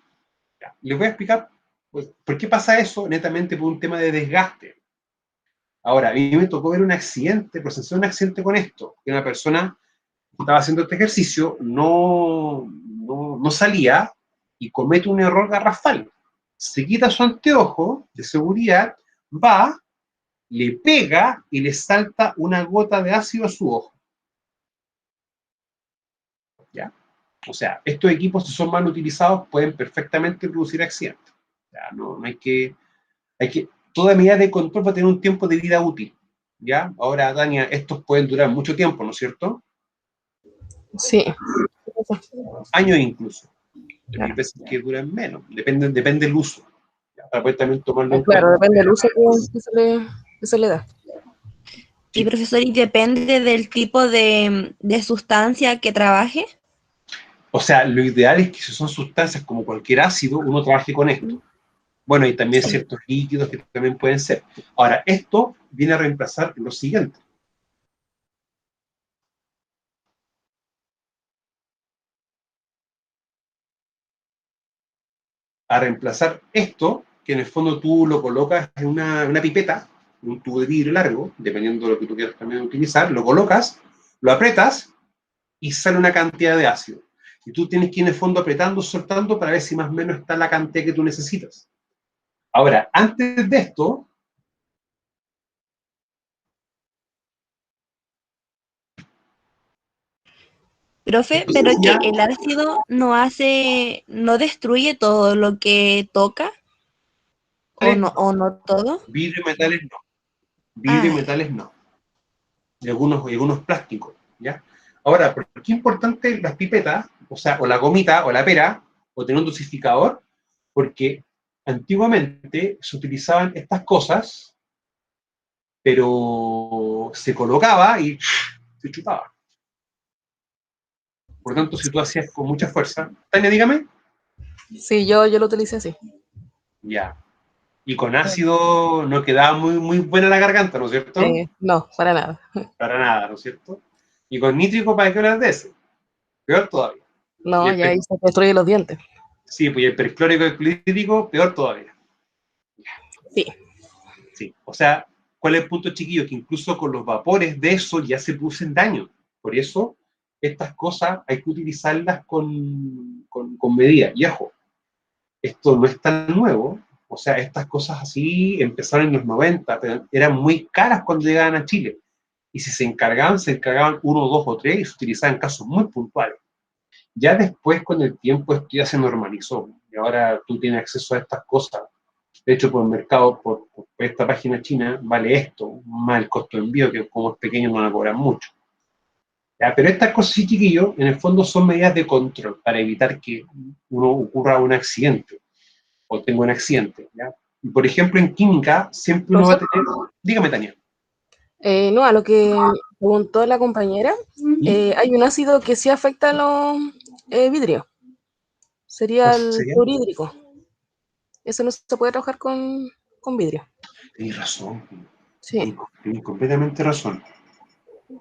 Ya. Les voy a explicar por qué pasa eso, netamente por un tema de desgaste. Ahora, a mí me tocó ver un accidente, presenciar un accidente con esto, que una persona estaba haciendo este ejercicio, no salía y comete un error garrafal. Se quita su anteojo de seguridad, va, le pega y le salta una gota de ácido a su ojo. ¿Ya? O sea, estos equipos, si son mal utilizados, pueden perfectamente producir accidentes. O sea, no hay que... Toda medida de control va a tener un tiempo de vida útil. ¿Ya? Ahora, Dania, estos pueden durar mucho tiempo, ¿no es cierto? Sí. Años incluso. Claro. Hay veces que duran menos. Depende del uso. ¿Ya? Para poder también tomarlo en Claro, cuenta. depende del uso que se le da. Y profesor, ¿y depende del tipo de sustancia que trabaje? O sea, lo ideal es que si son sustancias como cualquier ácido, uno trabaje con esto. Bueno, y también Sí. ciertos líquidos que también pueden ser. Ahora, esto viene a reemplazar lo siguiente. A reemplazar esto, que en el fondo tú lo colocas en una pipeta, un tubo de vidrio largo, dependiendo de lo que tú quieras también utilizar, lo colocas, lo apretas y sale una cantidad de ácido. Y tú tienes que ir en el fondo apretando, soltando para ver si más o menos está la cantidad que tú necesitas. Ahora, antes de esto, Profe, esto se pero que hacía el ácido no destruye todo lo que toca, o no todo. vidrio y metales no. Vidrio y Ah, metales no. Y algunos plásticos, ¿ya? Ahora, ¿por qué es importante las pipetas, o sea, o la gomita, o la pera, o tener un dosificador? Porque antiguamente se utilizaban estas cosas, pero se colocaba y se chupaba. Por lo tanto, si tú hacías con mucha fuerza, Tania, dígame, Sí, yo lo utilicé así. ya. Y con ácido no quedaba muy buena la garganta, ¿no es cierto? No, para nada. Para nada, ¿no es cierto? Y con nítrico, ¿para qué hablar de ese? Peor todavía. Y No, el ya ahí se destruyen los dientes. sí, pues y el perclórico y el clorhídrico, peor todavía. Sí. Sí. O sea, ¿cuál es el punto, chiquillo? Que incluso con los vapores de eso ya se producen daño. Por eso, estas cosas hay que utilizarlas con medida. Y ojo, esto no es tan nuevo. O sea, estas cosas así empezaron en los 90, pero eran muy caras cuando llegaban a Chile. Y si se encargaban uno, dos o tres y se utilizaban en casos muy puntuales. Ya después, con el tiempo, esto ya se normalizó. Y ahora tú tienes acceso a estas cosas. De hecho, por el mercado, por esta página china, vale esto, más el costo de envío, que como es pequeño no van a cobrar mucho. ¿Ya? Pero estas cosas, sí, chiquillos, en el fondo son medidas de control para evitar que uno ocurra un accidente o tenga un accidente. ¿Ya? Y por ejemplo, en química, siempre uno va a Profesor, tener... Dígame, Tania. no, a lo que preguntó la compañera, ¿Y? hay un ácido que sí afecta a los vidrios. ¿Cuál Sería el sería? fluorhídrico. Eso no se puede trabajar con vidrio. Tienes razón. Sí, Tienes completamente razón.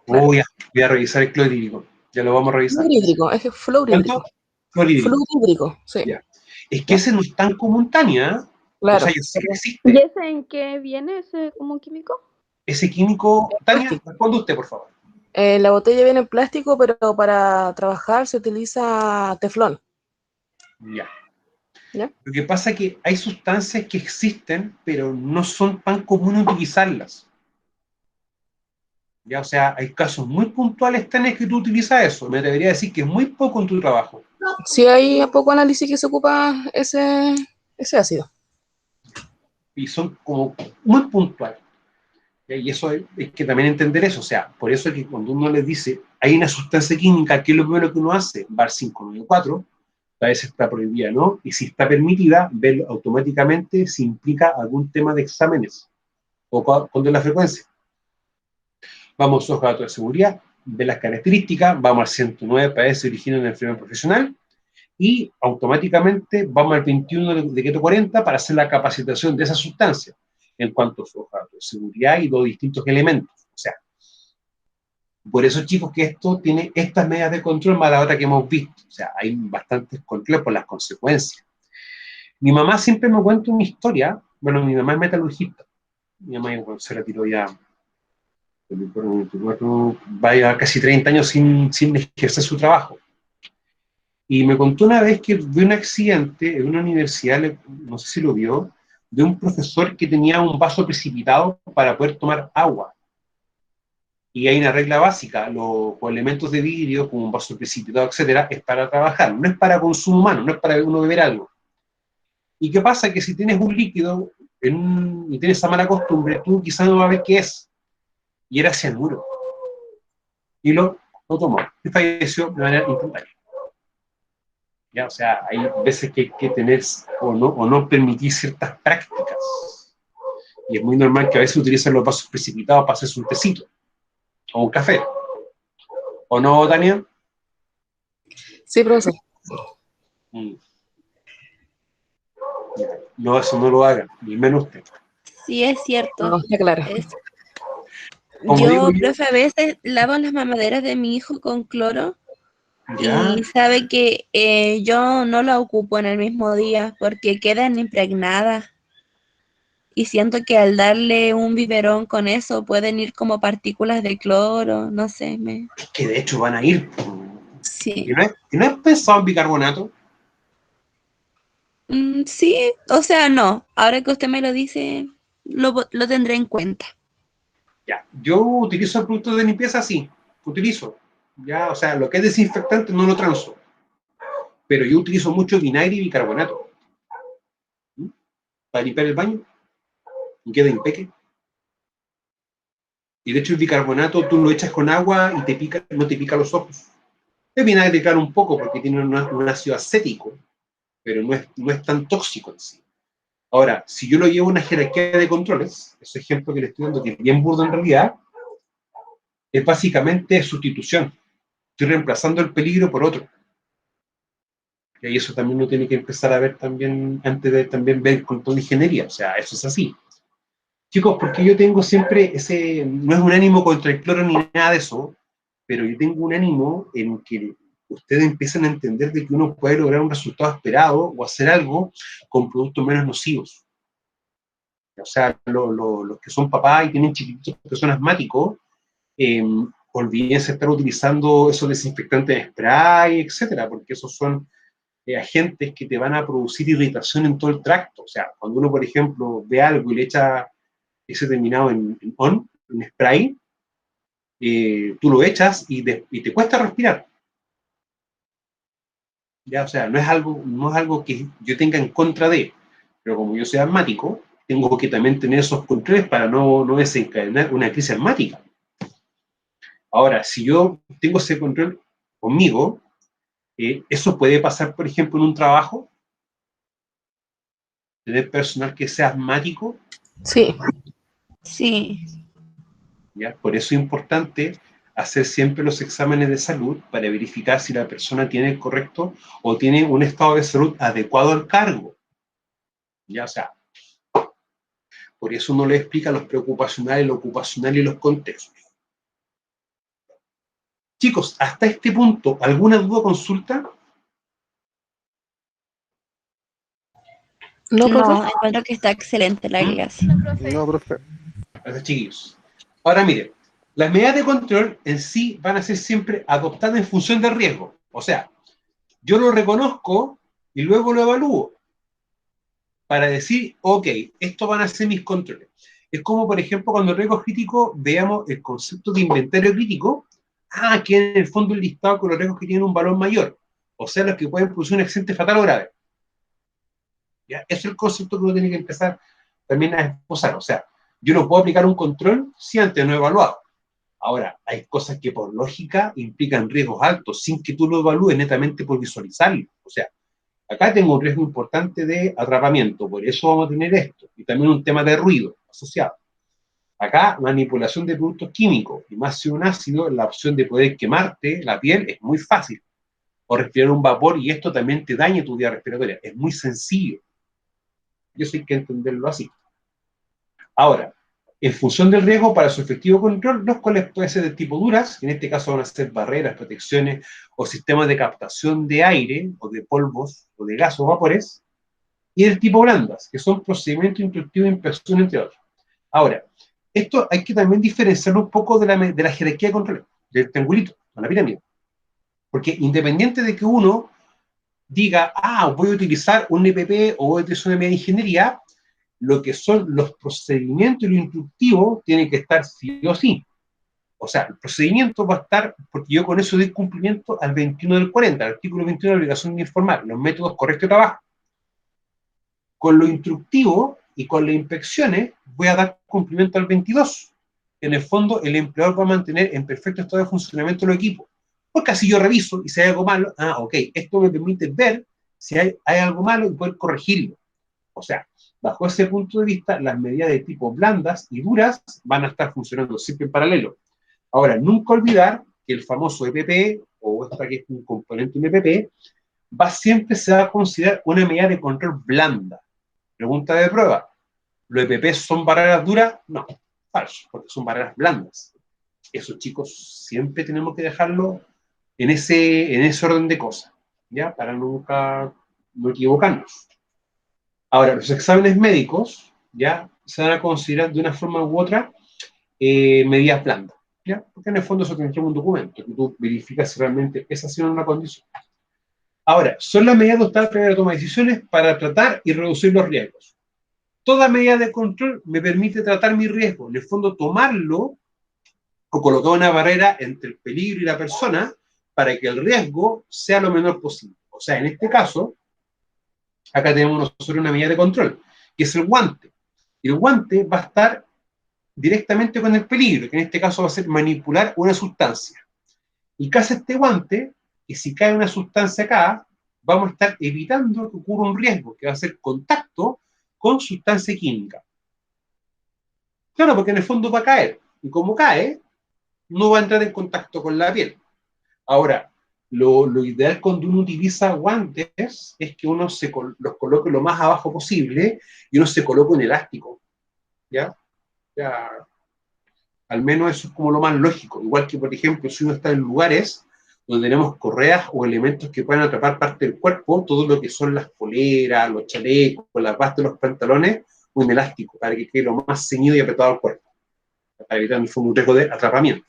claro. Voy a revisar el clorhídrico. Ya lo vamos a revisar. Fluorhídrico, es que ¿Cuánto? fluorhídrico. Clorhídrico. Fluorhídrico, sí, Ya. Es que ya, ese no es tan común, Tania. O sea, claro. yo sé que ¿Y existe. ese en qué viene, ese como químico? Ese químico. Tania, Plástico. responde usted, por favor. La botella viene en plástico, pero para trabajar se utiliza teflón, Ya. ¿ya? Lo que pasa es que hay sustancias que existen, pero no son tan comunes utilizarlas. Ya, o sea, hay casos muy puntuales, Tania, que tú utilizas eso. Me debería decir que es muy poco en tu trabajo. Sí hay a poco análisis que se ocupa ese ácido. Y son como muy puntuales. Y eso es que también entender eso. O sea, por eso es que cuando uno les dice, hay una sustancia química, ¿qué es lo primero que uno hace? VAR 594, a veces está prohibida, ¿no? Y si está permitida, ver automáticamente si implica algún tema de exámenes o cuál es la frecuencia. Vamos a los datos de seguridad, ver las características, vamos al 109 para ver si origina una enfermedad profesional y automáticamente vamos al 21 de Keto 40 para hacer la capacitación de esa sustancia en cuanto a sus datos de seguridad y los distintos elementos. O sea, por eso, chicos, que esto tiene estas medidas de control más la otra que hemos visto. O sea, hay bastantes controles por las consecuencias. Mi mamá siempre me cuenta una historia. Bueno, mi mamá es metalurgista. Mi mamá se retiró ya, vaya casi 30 años sin ejercer su trabajo. Y me contó una vez que vio un accidente en una universidad, no sé si lo vio, de un profesor que tenía un vaso precipitado para poder tomar agua. Y hay una regla básica, los elementos de vidrio, como un vaso precipitado, etcétera, es para trabajar, no es para consumo humano, no es para uno beber algo. ¿Y qué pasa? Que si tienes un líquido y tienes esa mala costumbre, tú quizás no vas a ver qué es. Y era cianuro. Y lo tomó. Y falleció de manera instantánea. ¿Ya? O sea, hay veces que hay que tener o no permitir ciertas prácticas. Y es muy normal que a veces utilicen los vasos precipitados para hacerse un tecito o un café. ¿O no, Tania? Sí, profesor. Mm. No, eso no lo hagan, ni menos usted. Sí, es cierto. No, está claro. Como digo Yo, yo, profe, a veces lavo las mamaderas de mi hijo con cloro ya, y sabe que yo no la ocupo en el mismo día porque quedan impregnadas y siento que al darle un biberón con eso pueden ir como partículas de cloro, no sé, es que de hecho van a ir. sí. ¿Y no es pensado en bicarbonato? Sí, o sea, no. Ahora que usted me lo dice, lo tendré en cuenta. Ya, yo utilizo el producto de limpieza, sí, utilizo. Ya, o sea, lo que es desinfectante no lo transo, pero yo utilizo mucho vinagre y bicarbonato. ¿Mm? Para limpiar el baño y queda impeque. Y de hecho el bicarbonato tú lo echas con agua y te pica, no te pica los ojos. El vinagre claro un poco porque tiene un ácido acético, pero no es tan tóxico en sí. Ahora, si yo lo llevo a una jerarquía de controles, ese ejemplo que le estoy dando, que es bien burdo en realidad, es básicamente sustitución. Estoy reemplazando el peligro por otro. Y eso también uno tiene que empezar a ver también, antes de también ver con toda ingeniería. O sea, eso es así. Chicos, porque yo tengo siempre ese, no es un ánimo contra el cloro ni nada de eso, pero yo tengo un ánimo en que ustedes empiezan a entender de que uno puede lograr un resultado esperado o hacer algo con productos menos nocivos. O sea, los que son papás y tienen chiquititos que son asmáticos, eh, olvídense estar utilizando esos desinfectantes de spray, etcétera, porque esos son agentes que te van a producir irritación en todo el tracto. O sea, cuando uno, por ejemplo, ve algo y le echa ese terminado en spray, tú lo echas y te cuesta respirar. ¿Ya? O sea, no es algo que yo tenga en contra de, pero como yo soy asmático, tengo que también tener esos controles para no desencadenar una crisis asmática. Ahora, si yo tengo ese control conmigo, eso puede pasar, por ejemplo, en un trabajo, tener personal que sea asmático, Sí. Sí. ¿ya? Por eso es importante hacer siempre los exámenes de salud para verificar si la persona tiene el correcto o tiene un estado de salud adecuado al cargo. ¿Ya? O sea, por eso uno le explica los preocupacionales, lo ocupacional y los contextos. Chicos, hasta este punto, ¿alguna duda o consulta? ¿No, profe? No, encuentro que está excelente la clase. No, profe. Gracias, chiquillos. Ahora miren, las medidas de control en sí van a ser siempre adoptadas en función del riesgo. O sea, yo lo reconozco y luego lo evalúo para decir, ok, estos van a ser mis controles. Es como, por ejemplo, cuando el riesgo crítico veamos el concepto de inventario crítico, que en el fondo el listado con los riesgos que tienen un valor mayor, o sea, los que pueden producir un accidente fatal o grave. ¿Ya? Ese es el concepto que uno tiene que empezar también a esbozar. O sea, yo no puedo aplicar un control si antes no he evaluado. Ahora, hay cosas que por lógica implican riesgos altos, sin que tú lo evalúes netamente por visualizarlo. O sea, acá tengo un riesgo importante de atrapamiento, por eso vamos a tener esto. Y también un tema de ruido asociado. Acá, manipulación de productos químicos, y más si un ácido, la opción de poder quemarte la piel es muy fácil. O respirar un vapor y esto también te daña tu vía respiratoria. Es muy sencillo. Y eso hay que entenderlo así. Ahora, en función del riesgo para su efectivo control, los cuales pueden ser de tipo duras, que en este caso van a ser barreras, protecciones o sistemas de captación de aire o de polvos o de gas o vapores, y el tipo blandas, que son procedimientos instructivos de inspección, entre otros. Ahora, esto hay que también diferenciarlo un poco de la jerarquía de control, del triangulito, de la pirámide. Porque independiente de que uno diga, voy a utilizar un EPP o voy a utilizar una media de ingeniería, lo que son los procedimientos y lo instructivo tiene que estar sí o sí. O sea, el procedimiento va a estar, porque yo con eso doy cumplimiento al 21 del 40, al artículo 21 de la obligación de informar, los métodos correctos de trabajo. Con lo instructivo y con las inspecciones voy a dar cumplimiento al 22. En el fondo, el empleador va a mantener en perfecto estado de funcionamiento los equipos. Porque así yo reviso y si hay algo malo, ok, esto me permite ver si hay algo malo y poder corregirlo. O sea, bajo ese punto de vista, las medidas de tipo blandas y duras van a estar funcionando siempre en paralelo. Ahora, nunca olvidar que el famoso EPP o esta que es un componente MPP, siempre se va a considerar una medida de control blanda. Pregunta de prueba. ¿Los EPP son barreras duras? No, falso, porque son barreras blandas. Eso, chicos, siempre tenemos que dejarlo en ese orden de cosas, ¿ya? Para nunca no equivocarnos. Ahora, los exámenes médicos, ¿ya? Se van a considerar de una forma u otra medidas blandas, ¿ya? Porque en el fondo eso te entrega un documento, que tú verificas si realmente esa ha sido una condición. Ahora, son las medidas adoptadas para la toma de decisiones para tratar y reducir los riesgos. Toda medida de control me permite tratar mi riesgo, en el fondo tomarlo o colocar una barrera entre el peligro y la persona para que el riesgo sea lo menor posible. O sea, en este caso, acá tenemos nosotros una medida de control, que es el guante. Y el guante va a estar directamente con el peligro, que en este caso va a ser manipular una sustancia. ¿Y qué hace este guante? Que si cae una sustancia acá, vamos a estar evitando que ocurra un riesgo, que va a ser contacto con sustancia química. Claro, porque en el fondo va a caer. Y como cae, no va a entrar en contacto con la piel. Ahora, lo ideal cuando uno utiliza guantes es que uno los coloque lo más abajo posible y uno se coloque un elástico. ¿Ya? Ya, al menos eso es como lo más lógico. Igual que, por ejemplo, si uno está en lugares donde tenemos correas o elementos que pueden atrapar parte del cuerpo, todo lo que son las poleras, los chalecos, las bastas, los pantalones, un elástico para que quede lo más ceñido y apretado al cuerpo, para evitar un riesgo de atrapamiento.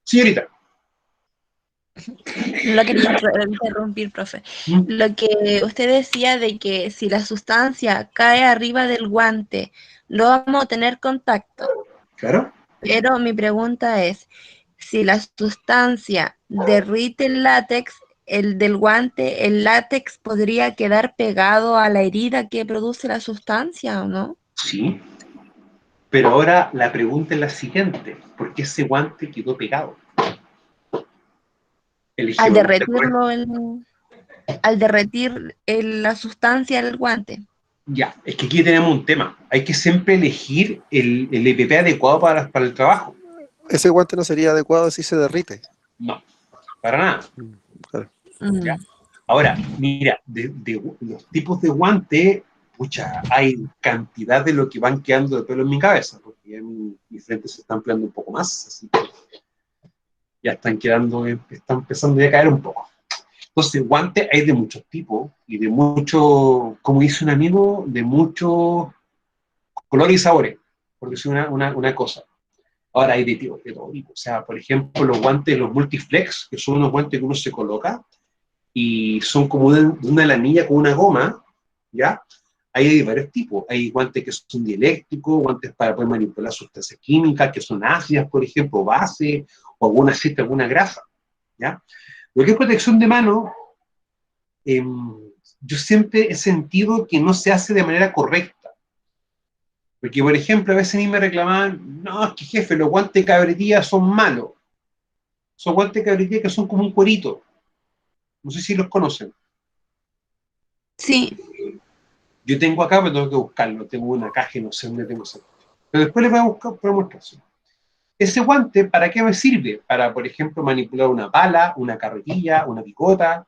Señorita. No quería interrumpir, profe. Lo que usted decía de que si la sustancia cae arriba del guante, no vamos a tener contacto. Claro. Pero mi pregunta es, si la sustancia derrite el látex, el del guante, ¿el látex podría quedar pegado a la herida que produce la sustancia o no? Sí. Pero ahora la pregunta es la siguiente. ¿Por qué ese guante quedó pegado? Al derretirlo, al derretir la sustancia del guante. Ya, es que aquí tenemos un tema. Hay que siempre elegir el EPP adecuado para el trabajo. Ese guante no sería adecuado si se derrite. No, para nada. Claro. ¿Ya? Ahora, mira, de los tipos de guante, pucha, hay cantidad de lo que van quedando de pelo en mi cabeza, porque ya mi frente se está ampliando un poco más, así que ya están empezando ya a caer un poco. Entonces, guantes hay de muchos tipos y de muchos, como dice un amigo, de muchos colores y sabores, por decir una cosa. Ahora hay de todo tipo. O sea, por ejemplo, los guantes, los multiflex, que son unos guantes que uno se coloca y son como de una lanilla con una goma, ¿ya? Ahí hay varios tipos. Hay guantes que son dieléctricos, guantes para poder manipular sustancias químicas, que son ácidas, por ejemplo, base, o alguna aceite, alguna grasa, ¿ya? Lo que es protección de mano, yo siempre he sentido que no se hace de manera correcta. Porque, por ejemplo, a veces a mí me reclamaban, no, es que jefe, los guantes de cabretilla son malos. Son guantes de cabretilla que son como un cuerito. No sé si los conocen. Sí. Yo tengo acá, pero tengo que buscarlo. Tengo una caja y no sé dónde tengo ese. Pero después les voy a buscar para mostrarse. Ese guante, ¿para qué me sirve? Para, por ejemplo, manipular una pala, una carretilla, una picota,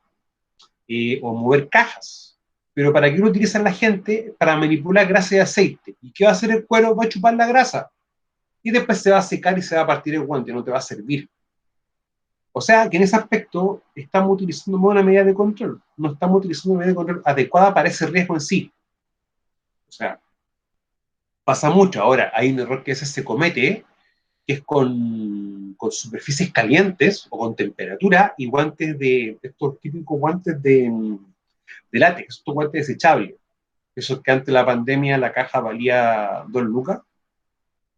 o mover cajas. Pero ¿para qué lo utilizan la gente? Para manipular grasa y aceite. ¿Y qué va a hacer el cuero? Va a chupar la grasa. Y después se va a secar y se va a partir el guante, no te va a servir. O sea, que en ese aspecto estamos utilizando una medida de control. No estamos utilizando una medida de control adecuada para ese riesgo en sí. O sea, pasa mucho. Ahora, hay un error que a veces se comete, que es con superficies calientes o con temperatura y guantes estos típicos guantes de látex, estos guantes desechables. Esos que antes de la pandemia la caja valía 2 lucas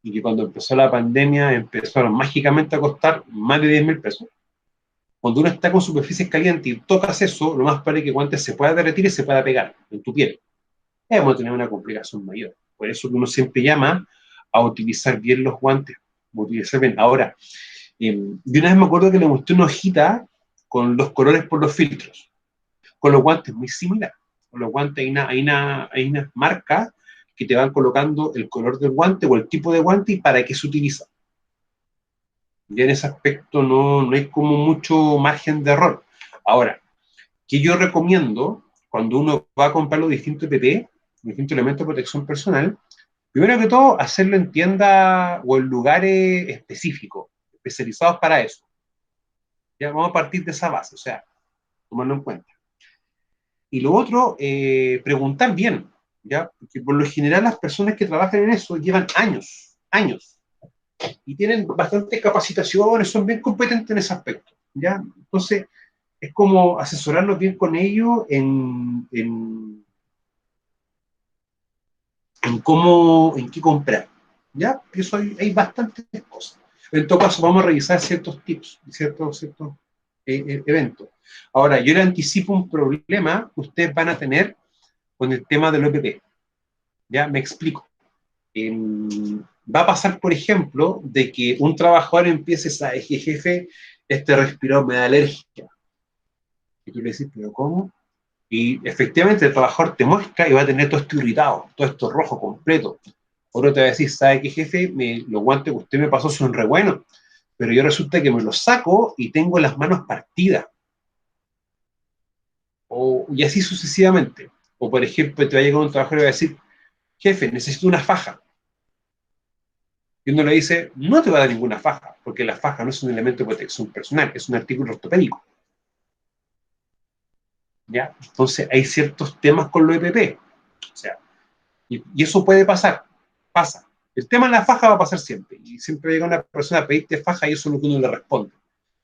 y que cuando empezó la pandemia empezaron mágicamente a costar más de 10.000 pesos. Cuando uno está con superficies calientes y tocas eso, lo más probable es que el guante se pueda derretir y se pueda pegar en tu piel. Vamos a tener una complicación mayor. Por eso que uno siempre llama a utilizar bien los guantes. Utilizar bien. Ahora, yo una vez me acuerdo que le mostré una hojita con los colores por los filtros. Con los guantes muy similar. Con los guantes hay unas marcas que te van colocando el color del guante o el tipo de guante y para qué se utiliza. Y en ese aspecto no hay como mucho margen de error. Ahora, ¿qué yo recomiendo cuando uno va a comprar los distintos EPP, distintos elementos de protección personal? Primero que todo, hacerlo en tiendas o en lugares específicos, especializados para eso. Ya vamos a partir de esa base, o sea, tomarlo en cuenta. Y lo otro, preguntar bien, ¿ya? Porque por lo general las personas que trabajan en eso llevan años, y tienen bastantes capacitaciones, son bien competentes en ese aspecto, ¿ya? Entonces, es como asesorarlos bien con ellos en cómo, en qué comprar, ¿ya? Eso hay bastantes cosas. En todo caso, vamos a revisar ciertos tips, ciertos eventos. Ahora, yo le anticipo un problema que ustedes van a tener con el tema del OPP. Ya, me explico. Va a pasar, por ejemplo, de que un trabajador empiece a decir, jefe, este respirador me da alergia. Y tú le dices, ¿pero cómo? Y efectivamente el trabajador te muestra y va a tener todo esto irritado, todo esto rojo completo. Otro te va a decir, ¿sabe qué, jefe? Los guantes que usted me pasó son re buenos, pero yo resulta que me los saco y tengo las manos partidas. Y así sucesivamente. O por ejemplo, te va a llegar un trabajador y va a decir, jefe, necesito una faja. Y uno le dice, no te va a dar ninguna faja, porque la faja no es un elemento de protección personal, es un artículo ortopédico. ¿Ya? Entonces hay ciertos temas con lo EPP. O sea, y eso puede pasar, pasa. El tema de la faja va a pasar siempre, y siempre llega una persona a pedirte faja y eso es lo que uno le responde.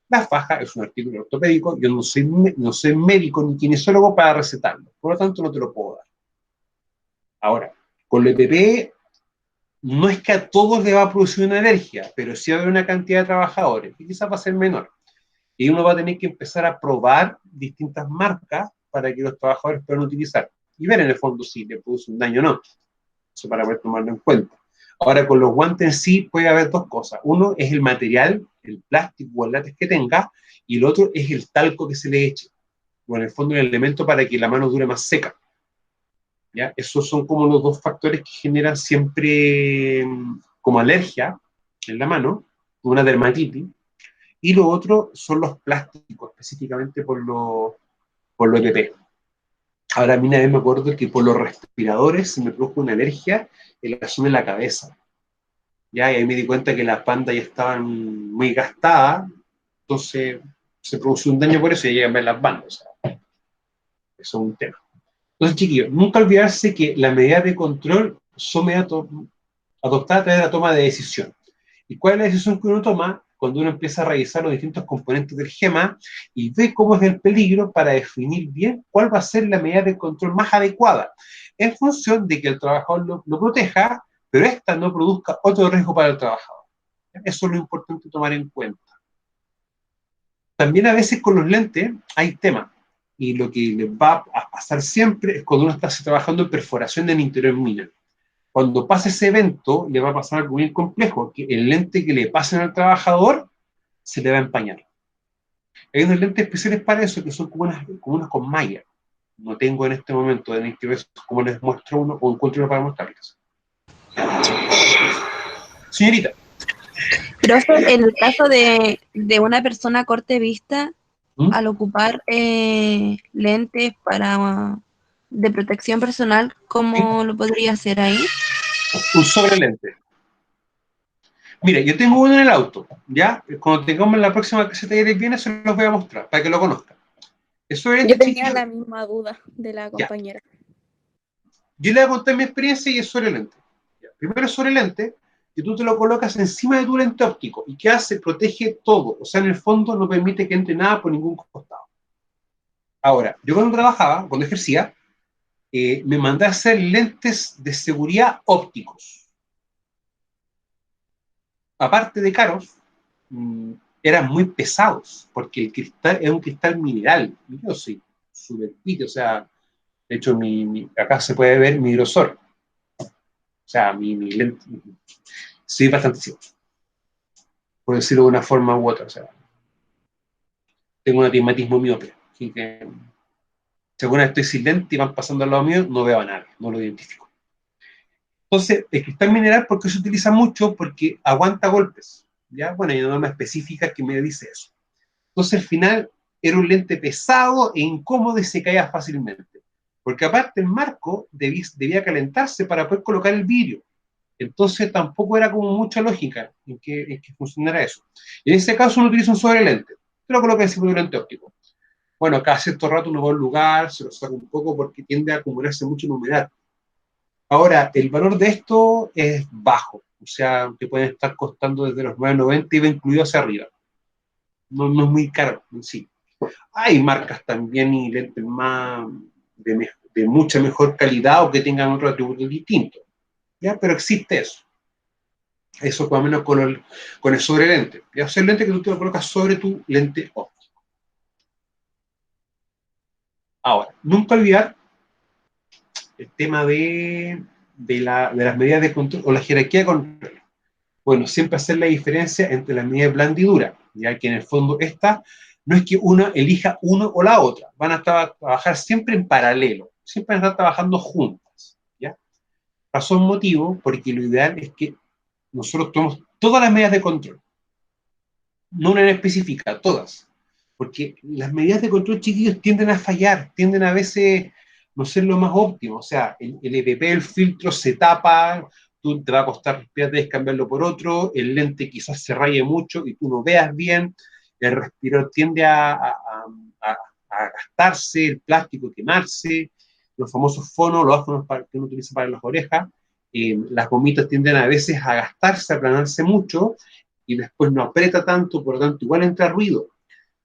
La faja es un artículo ortopédico, yo no soy médico ni kinesiólogo para recetarlo, por lo tanto no te lo puedo dar. Ahora, con el EPP no es que a todos le va a producir una alergia, pero sí va a haber una cantidad de trabajadores, y quizás va a ser menor. Y uno va a tener que empezar a probar distintas marcas para que los trabajadores puedan utilizar, y ver en el fondo si le produce un daño o no. Eso para poder tomarlo en cuenta. Ahora, con los guantes en sí puede haber dos cosas. Uno es el material, el plástico o el látex que tenga, y el otro es el talco que se le eche. O en el fondo, un elemento para que la mano dure más seca. ¿Ya? Esos son como los dos factores que generan siempre como alergia en la mano, una dermatitis, y lo otro son los plásticos, específicamente por lo EPP. Ahora, a mí una vez me acuerdo que por los respiradores se me produjo una alergia en la zona de la cabeza. ¿Ya? Y ahí me di cuenta que las bandas ya estaban muy gastadas, entonces se produjo un daño por eso y llegan a ver las bandas. O sea, eso es un tema. Entonces, chiquillos, nunca olvidarse que la medida de control son medidas adoptadas a través de la toma de decisión. ¿Y cuál es la decisión que uno toma? Cuando uno empieza a revisar los distintos componentes del GEMA y ve cómo es el peligro para definir bien cuál va a ser la medida de control más adecuada, en función de que el trabajador lo proteja, pero esta no produzca otro riesgo para el trabajador. Eso es lo importante tomar en cuenta. También a veces con los lentes hay temas, y lo que les va a pasar siempre es cuando uno está trabajando en perforación del interior mina. Cuando pase ese evento, le va a pasar algo bien complejo, que el lente que le pasen al trabajador se le va a empañar. Hay unos lentes especiales para eso que son como unas con malla. No tengo en este momento, en este caso, como les muestro uno, o encuentro uno para mostrarles. Señorita. Profe, en el caso de una persona corte vista, al ocupar lentes de protección personal, ¿cómo lo podría hacer ahí? Un sobrelente. Mira, yo tengo uno en el auto, ¿ya? Cuando tengamos la próxima caseta de viene, se los voy a mostrar, para que lo conozcan. Eso es Yo tenía la misma duda de la compañera. Yo le voy a contar mi experiencia y es sobre lente. Primero es sobre lente, que tú te lo colocas encima de tu lente óptico. ¿Y qué hace? Protege todo. O sea, en el fondo no permite que entre nada por ningún costado. Ahora, yo cuando trabajaba, cuando ejercía, me mandé a hacer lentes de seguridad ópticos. Aparte de caros, eran muy pesados, porque el cristal es un cristal mineral. Yo soy súper pito, o sea, de hecho, acá se puede ver mi grosor. O sea, mi lente, soy bastante ciego, por decirlo de una forma u otra. O sea, tengo un astigmatismo miope, así que según estoy sin lente y van pasando al lado mío, no veo a nadie, no lo identifico. Entonces, el cristal mineral, ¿por qué se utiliza mucho? Porque aguanta golpes, ¿ya? Bueno, hay una norma específica que me dice eso. Entonces, al final, era un lente pesado e incómodo y se caía fácilmente. Porque aparte el marco debía calentarse para poder colocar el vidrio. Entonces tampoco era como mucha lógica en que funcionara eso. Y en ese caso uno utiliza un sobrelente. Te lo coloca encima de un lente óptico. Bueno, cada cierto rato uno va a un lugar, se lo saca un poco porque tiende a acumularse mucho en humedad. Ahora, el valor de esto es bajo. O sea, que pueden estar costando desde los 9.90 y va incluido hacia arriba. No es muy caro en sí. Hay marcas también y lentes más de mucha mejor calidad o que tengan otro atributo distinto, ¿ya? Pero existe eso. Eso por lo menos con el sobrelente. ¿Ya? O sea, el lente que tú te lo colocas sobre tu lente óptico. Ahora, nunca olvidar el tema de las medidas de control o la jerarquía de control. Bueno, siempre hacer la diferencia entre las medidas blanda y dura, ya que en el fondo esta no es que uno elija uno o la otra, van a trabajar siempre en paralelo, siempre van a estar trabajando juntas, ¿ya? Razón, motivo, porque lo ideal es que nosotros tomemos todas las medidas de control, no una en específica, todas, porque las medidas de control, chiquillos, tienden a fallar, tienden a veces no ser lo más óptimo, o sea, el EPP, el filtro se tapa, tú te va a costar respirar, cambiarlo por otro, el lente quizás se raye mucho y tú no veas bien, el respirador tiende a gastarse, el plástico quemarse, los famosos fonos, los áfonos que uno utiliza para las orejas, las gomitas tienden a veces a gastarse, a aplanarse mucho, y después no aprieta tanto, por lo tanto igual entra ruido.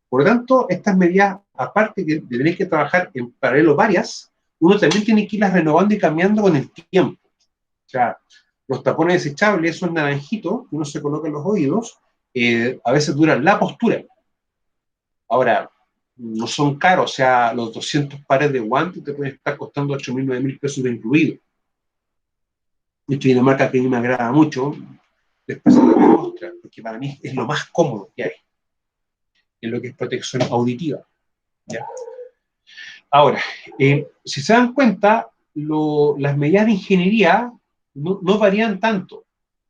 Por lo tanto, estas medidas, aparte de tener que trabajar en paralelo varias, uno también tiene que irlas renovando y cambiando con el tiempo. O sea, los tapones desechables, esos naranjitos que uno se coloca en los oídos, a veces duran la postura. Ahora, no son caros, o sea, los 200 pares de guantes te pueden estar costando 8.000, 9.000 pesos de incluido. Esto es una marca que a mí me agrada mucho, después se lo voy a mostrar, porque para mí es lo más cómodo que hay, en lo que es protección auditiva, ¿ya? Ahora, si se dan cuenta, las medidas de ingeniería no varían tanto.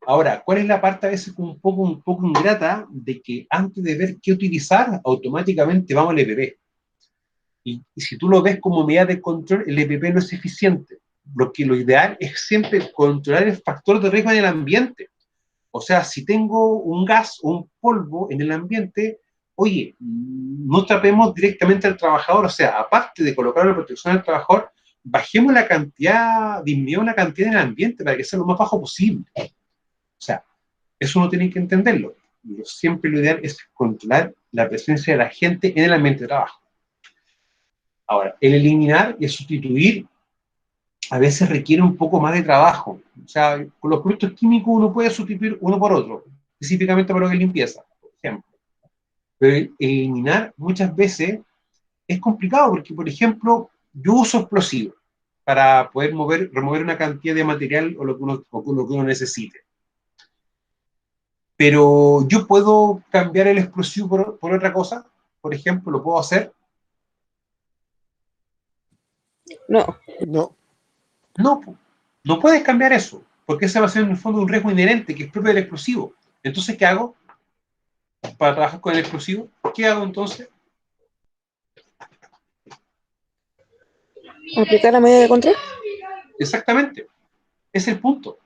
Ahora, ¿cuál es la parte a veces un poco ingrata de que antes de ver qué utilizar, automáticamente vamos al EPP? Y si tú lo ves como medida de control, el EPP no es eficiente. Lo ideal es siempre controlar el factor de riesgo en el ambiente. O sea, si tengo un gas o un polvo en el ambiente, oye, no tapemos directamente al trabajador, o sea, aparte de colocar la protección al trabajador, bajemos la cantidad, disminuyamos la cantidad en el ambiente para que sea lo más bajo posible. O sea, eso uno tiene que entenderlo. Siempre lo ideal es controlar la presencia de la gente en el ambiente de trabajo. Ahora, el eliminar y el sustituir a veces requiere un poco más de trabajo. O sea, con los productos químicos uno puede sustituir uno por otro, específicamente para lo que es limpieza, por ejemplo. Pero eliminar muchas veces es complicado porque, por ejemplo, yo uso explosivos para poder remover una cantidad de material o lo que uno necesite. Pero yo puedo cambiar el explosivo por otra cosa, por ejemplo, ¿lo puedo hacer? No. No puedes cambiar eso, porque ese va a ser en el fondo un riesgo inherente que es propio del explosivo. Entonces, ¿qué hago para trabajar con el explosivo? ¿Qué hago entonces? ¿Aplicar la medida de control? Exactamente, es el punto.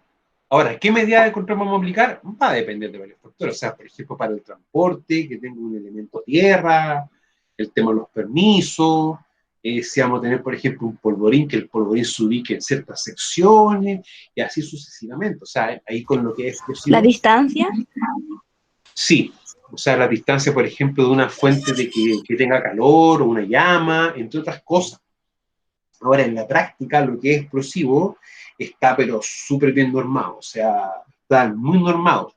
Ahora, ¿qué medida de control vamos a aplicar? Va a depender de varios factores. O sea, por ejemplo, para el transporte, que tenga un elemento tierra, el tema de los permisos, si vamos a tener, por ejemplo, un polvorín, que el polvorín se ubique en ciertas secciones, y así sucesivamente. O sea, ahí con lo que es explosivo. ¿La distancia? Sí. O sea, la distancia, por ejemplo, de una fuente de que tenga calor o una llama, entre otras cosas. Ahora, en la práctica, lo que es explosivo está, pero súper bien normado. O sea, están muy normados.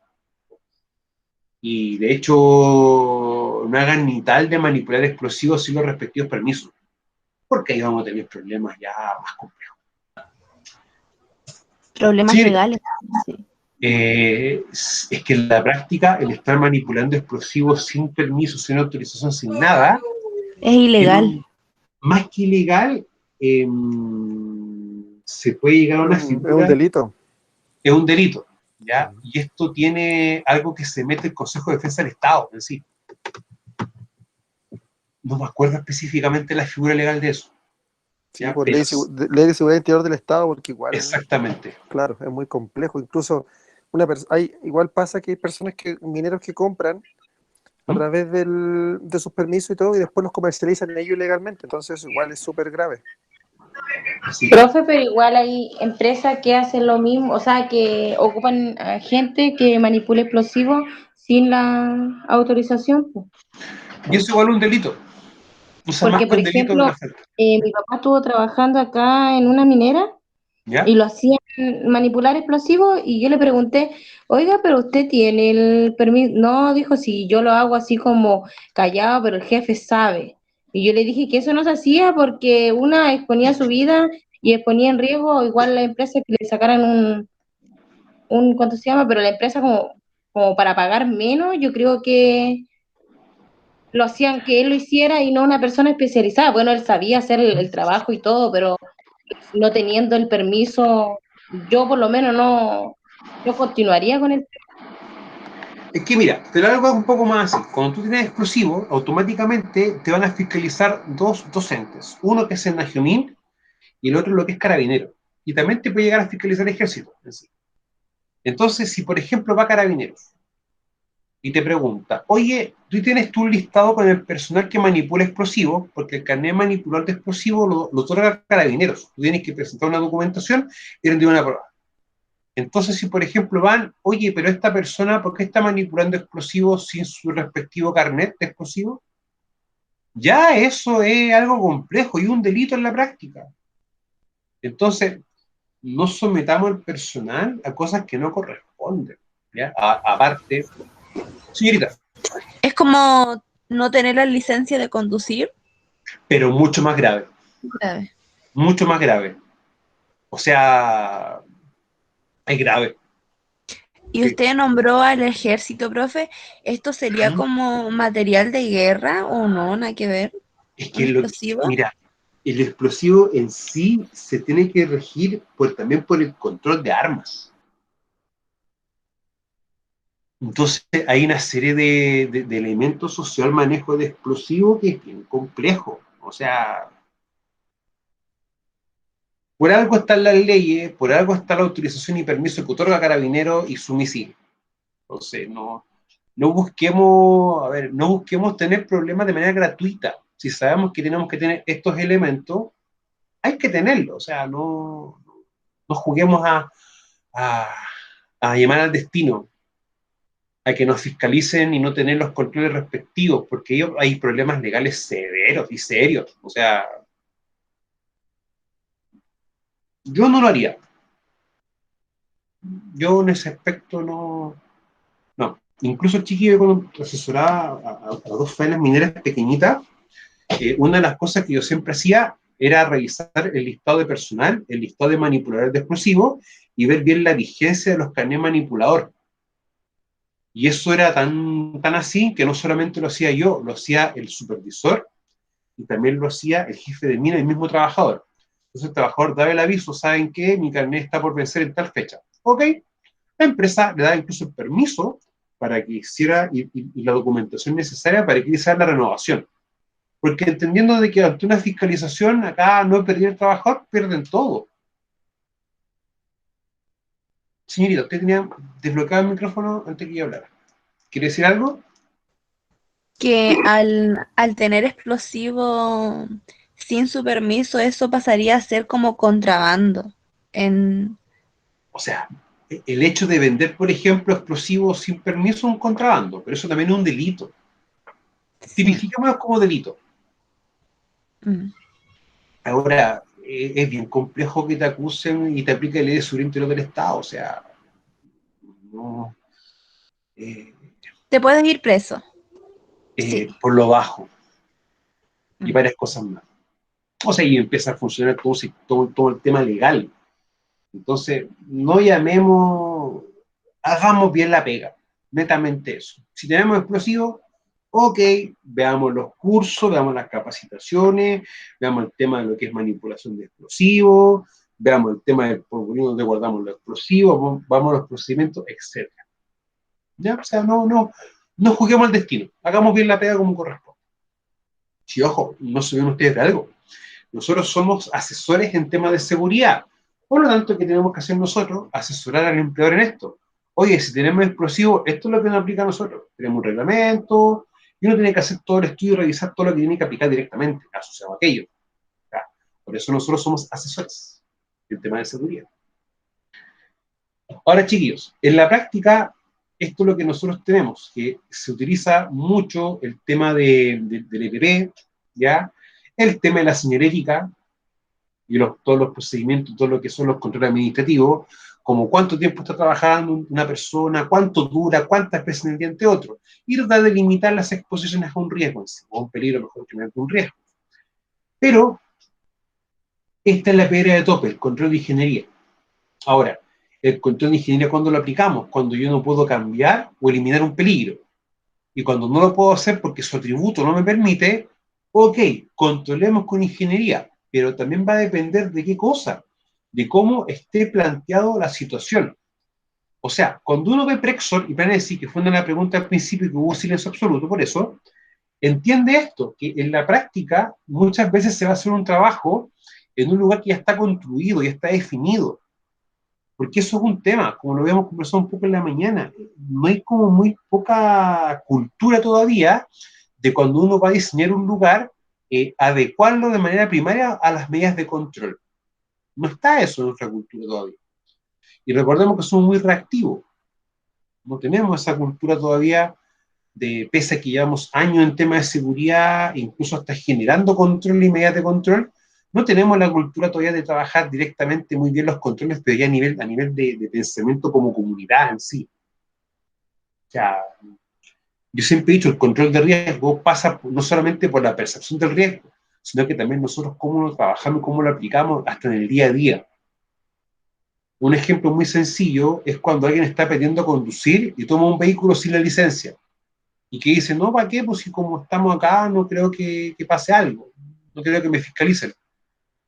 Y, de hecho, no hagan ni tal de manipular explosivos sin los respectivos permisos. Porque ahí vamos a tener problemas ya más complejos. Problemas Sí. legales. Sí. Es que en la práctica, el estar manipulando explosivos sin permiso, sin autorización, sin nada, Es ilegal. Más que ilegal, se puede llegar a una Es figura. un delito. Es un delito, ¿ya? Y esto tiene algo que se mete el Consejo de Defensa del Estado en sí. No me acuerdo específicamente la figura legal de eso. Sí, ¿Ya? por Pero ley de seguridad interior del Estado, porque igual, exactamente. claro, es muy complejo. Incluso igual pasa que hay mineros que compran a ¿Mm? través de sus permisos y todo, y después los comercializan ellos ilegalmente. Entonces, igual es súper grave. Sí. Profe, pero igual hay empresas que hacen lo mismo, o sea, que ocupan a gente que manipula explosivos sin la autorización, pues. Y eso igual es un delito. O sea, más Porque, que por un delito de ejemplo, una falta. mi papá estuvo trabajando acá en una minera ¿Ya? y lo hacían manipular explosivos y yo le pregunté, oiga, pero usted tiene el permiso. No, dijo, sí, yo lo hago así como callado, pero el jefe sabe. Y yo le dije que eso no se hacía porque una exponía su vida y exponía en riesgo igual la empresa que le sacaran ¿cuánto se llama? Pero la empresa como para pagar menos, yo creo que lo hacían que él lo hiciera y no una persona especializada. Bueno, él sabía hacer el trabajo y todo, pero no teniendo el permiso, yo por lo menos no continuaría con el... Es que mira, te lo hago un poco más así. Cuando tú tienes explosivos, automáticamente te van a fiscalizar dos entes. Uno que es el Najunín y el otro lo que es Carabinero. Y también te puede llegar a fiscalizar el ejército en sí. Entonces, si por ejemplo va Carabineros y te pregunta, oye, tú tienes tu listado con el personal que manipula explosivos, porque el carnet manipulador de explosivos lo otorga Carabineros. Tú tienes que presentar una documentación y rendir una prueba. Entonces, si por ejemplo van, oye, pero esta persona, ¿por qué está manipulando explosivos sin su respectivo carnet de explosivos? Ya eso es algo complejo y un delito en la práctica. Entonces, no sometamos al personal a cosas que no corresponden. ¿Ya? Aparte, señorita, Es como no tener la licencia de conducir. pero mucho más grave, Grave. mucho más grave. O sea, es grave. Y usted nombró al ejército, profe. ¿Esto sería como material de guerra o no? Nada que ver. Es ¿Un que, explosivo? mira, el explosivo en sí se tiene que regir también por el control de armas. Entonces hay una serie de elementos social manejo de explosivos que es bien complejo. O sea, por algo están las leyes, por algo está la autorización y permiso que otorga Carabineros y su misil. Entonces, no busquemos, a ver, no busquemos tener problemas de manera gratuita. Si sabemos que tenemos que tener estos elementos, hay que tenerlos. O sea, no juguemos a, a llamar al destino, a que nos fiscalicen y no tener los controles respectivos, porque hay problemas legales severos y serios. O sea, yo no lo haría. Yo en ese aspecto no. Incluso el chiquillo cuando asesoraba a dos faenas mineras pequeñitas, una de las cosas que yo siempre hacía era revisar el listado de personal, el listado de manipuladores de explosivos y ver bien la vigencia de los carnets manipulador. Y eso era tan así que no solamente lo hacía yo, lo hacía el supervisor y también lo hacía el jefe de mina, el mismo trabajador. Entonces el trabajador daba el aviso, ¿saben qué? Mi carnet está por vencer en tal fecha. Ok, la empresa le da incluso el permiso para que hiciera y la documentación necesaria para que hiciera la renovación. Porque entendiendo de que ante una fiscalización acá no perder el trabajador, pierden todo. Señorita, usted tenía desbloqueado el micrófono antes que yo hablara. ¿Quiere decir algo? Que al tener explosivo sin su permiso, eso pasaría a ser como contrabando. En, O sea, el hecho de vender, por ejemplo, explosivos sin permiso es un contrabando, pero eso también es un delito. sí. Tipifiquémoslo como delito. Mm. Ahora, es bien complejo que te acusen y te aplique la ley de seguridad interior del Estado. O sea, no, eh, Te puedes ir preso. Sí. por lo bajo y Mm. varias cosas más. O sea, y empieza a funcionar todo el tema legal. Entonces, no llamemos, hagamos bien la pega, netamente eso. Si tenemos explosivos, ok, veamos los cursos, veamos las capacitaciones, veamos el tema de lo que es manipulación de explosivos, veamos el tema del polvorín donde guardamos los explosivos, vamos a los procedimientos, etc. ¿Ya? O sea, no juguemos al destino, hagamos bien la pega como corresponde. Si, ojo, no se ven ustedes de algo. Nosotros somos asesores en temas de seguridad. Por lo tanto, ¿qué tenemos que hacer nosotros? Asesorar al empleador en esto. Oye, si tenemos explosivos, esto es lo que nos aplica a nosotros. Tenemos un reglamento, y uno tiene que hacer todo el estudio y revisar todo lo que tiene que aplicar directamente, asociado a aquello. ¿Ya? Por eso nosotros somos asesores en temas de seguridad. Ahora, chiquillos, en la práctica, esto es lo que nosotros tenemos, que se utiliza mucho el tema del EPP, ¿ya? El tema de la señalética, y todos los procedimientos, todo lo que son los controles administrativos, como cuánto tiempo está trabajando una persona, cuánto dura, cuántas veces en el día, entre otros, y tratar de limitar las exposiciones a un riesgo, o a un peligro, mejor que un riesgo. Pero, esta es la piedra de tope, el control de ingeniería. Ahora, el control de ingeniería, ¿cuándo lo aplicamos? Cuando yo no puedo cambiar o eliminar un peligro. Y cuando no lo puedo hacer porque su atributo no me permite, ok, controlemos con ingeniería, pero también va a depender de qué cosa, de cómo esté planteado la situación. O sea, cuando uno ve Prexor y Planesi, que fue una pregunta al principio y que hubo silencio absoluto por eso, entiende esto, que en la práctica muchas veces se va a hacer un trabajo en un lugar que ya está construido, ya está definido. Porque eso es un tema, como lo habíamos conversado un poco en la mañana, no hay como muy poca cultura todavía de cuando uno va a diseñar un lugar, adecuarlo de manera primaria a las medidas de control. No está eso en nuestra cultura todavía. Y recordemos que somos muy reactivos. No tenemos esa cultura todavía, pese a que llevamos años en temas de seguridad, incluso hasta generando control y medidas de control, no tenemos la cultura todavía de trabajar directamente muy bien los controles, pero ya a nivel de pensamiento como comunidad en sí. O sea, yo siempre he dicho, el control de riesgo pasa no solamente por la percepción del riesgo, sino que también nosotros cómo lo trabajamos, cómo lo aplicamos hasta en el día a día. Un ejemplo muy sencillo es cuando alguien está aprendiendo a conducir y toma un vehículo sin la licencia. Y que dice, no, ¿para qué? Pues si como estamos acá no creo que pase algo. No creo que me fiscalicen.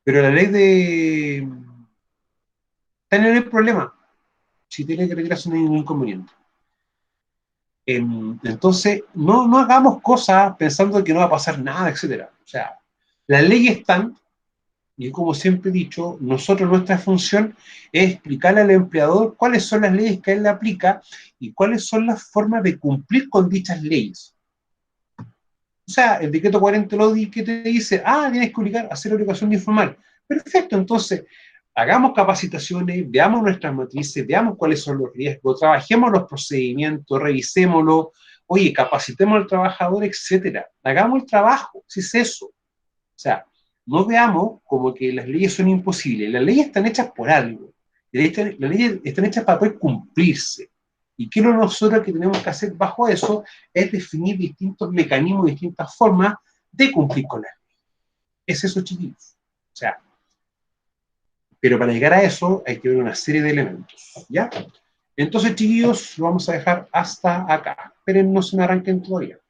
Pero la ley de... Tener el problema. Si tiene que retirarse no hay ningún inconveniente. Entonces, no hagamos cosas pensando que no va a pasar nada, etc. O sea, las leyes están, y como siempre he dicho, nuestra función es explicarle al empleador cuáles son las leyes que él le aplica y cuáles son las formas de cumplir con dichas leyes. O sea, el decreto 40 que te dice, tienes que hacer obligación de informar. Perfecto, entonces, hagamos capacitaciones, veamos nuestras matrices, veamos cuáles son los riesgos, trabajemos los procedimientos, revisémoslo, oye, capacitemos al trabajador, etcétera. Hagamos el trabajo, si es eso. O sea, no veamos como que las leyes son imposibles. Las leyes están hechas por algo. Las leyes están hechas para poder cumplirse. Y qué nosotros que tenemos que hacer bajo eso es definir distintos mecanismos, distintas formas de cumplir con las leyes. Es eso, chiquillos. O sea, pero para llegar a eso hay que ver una serie de elementos, ¿ya? Entonces, chiquillos, lo vamos a dejar hasta acá. Esperen, no se me arranquen todavía.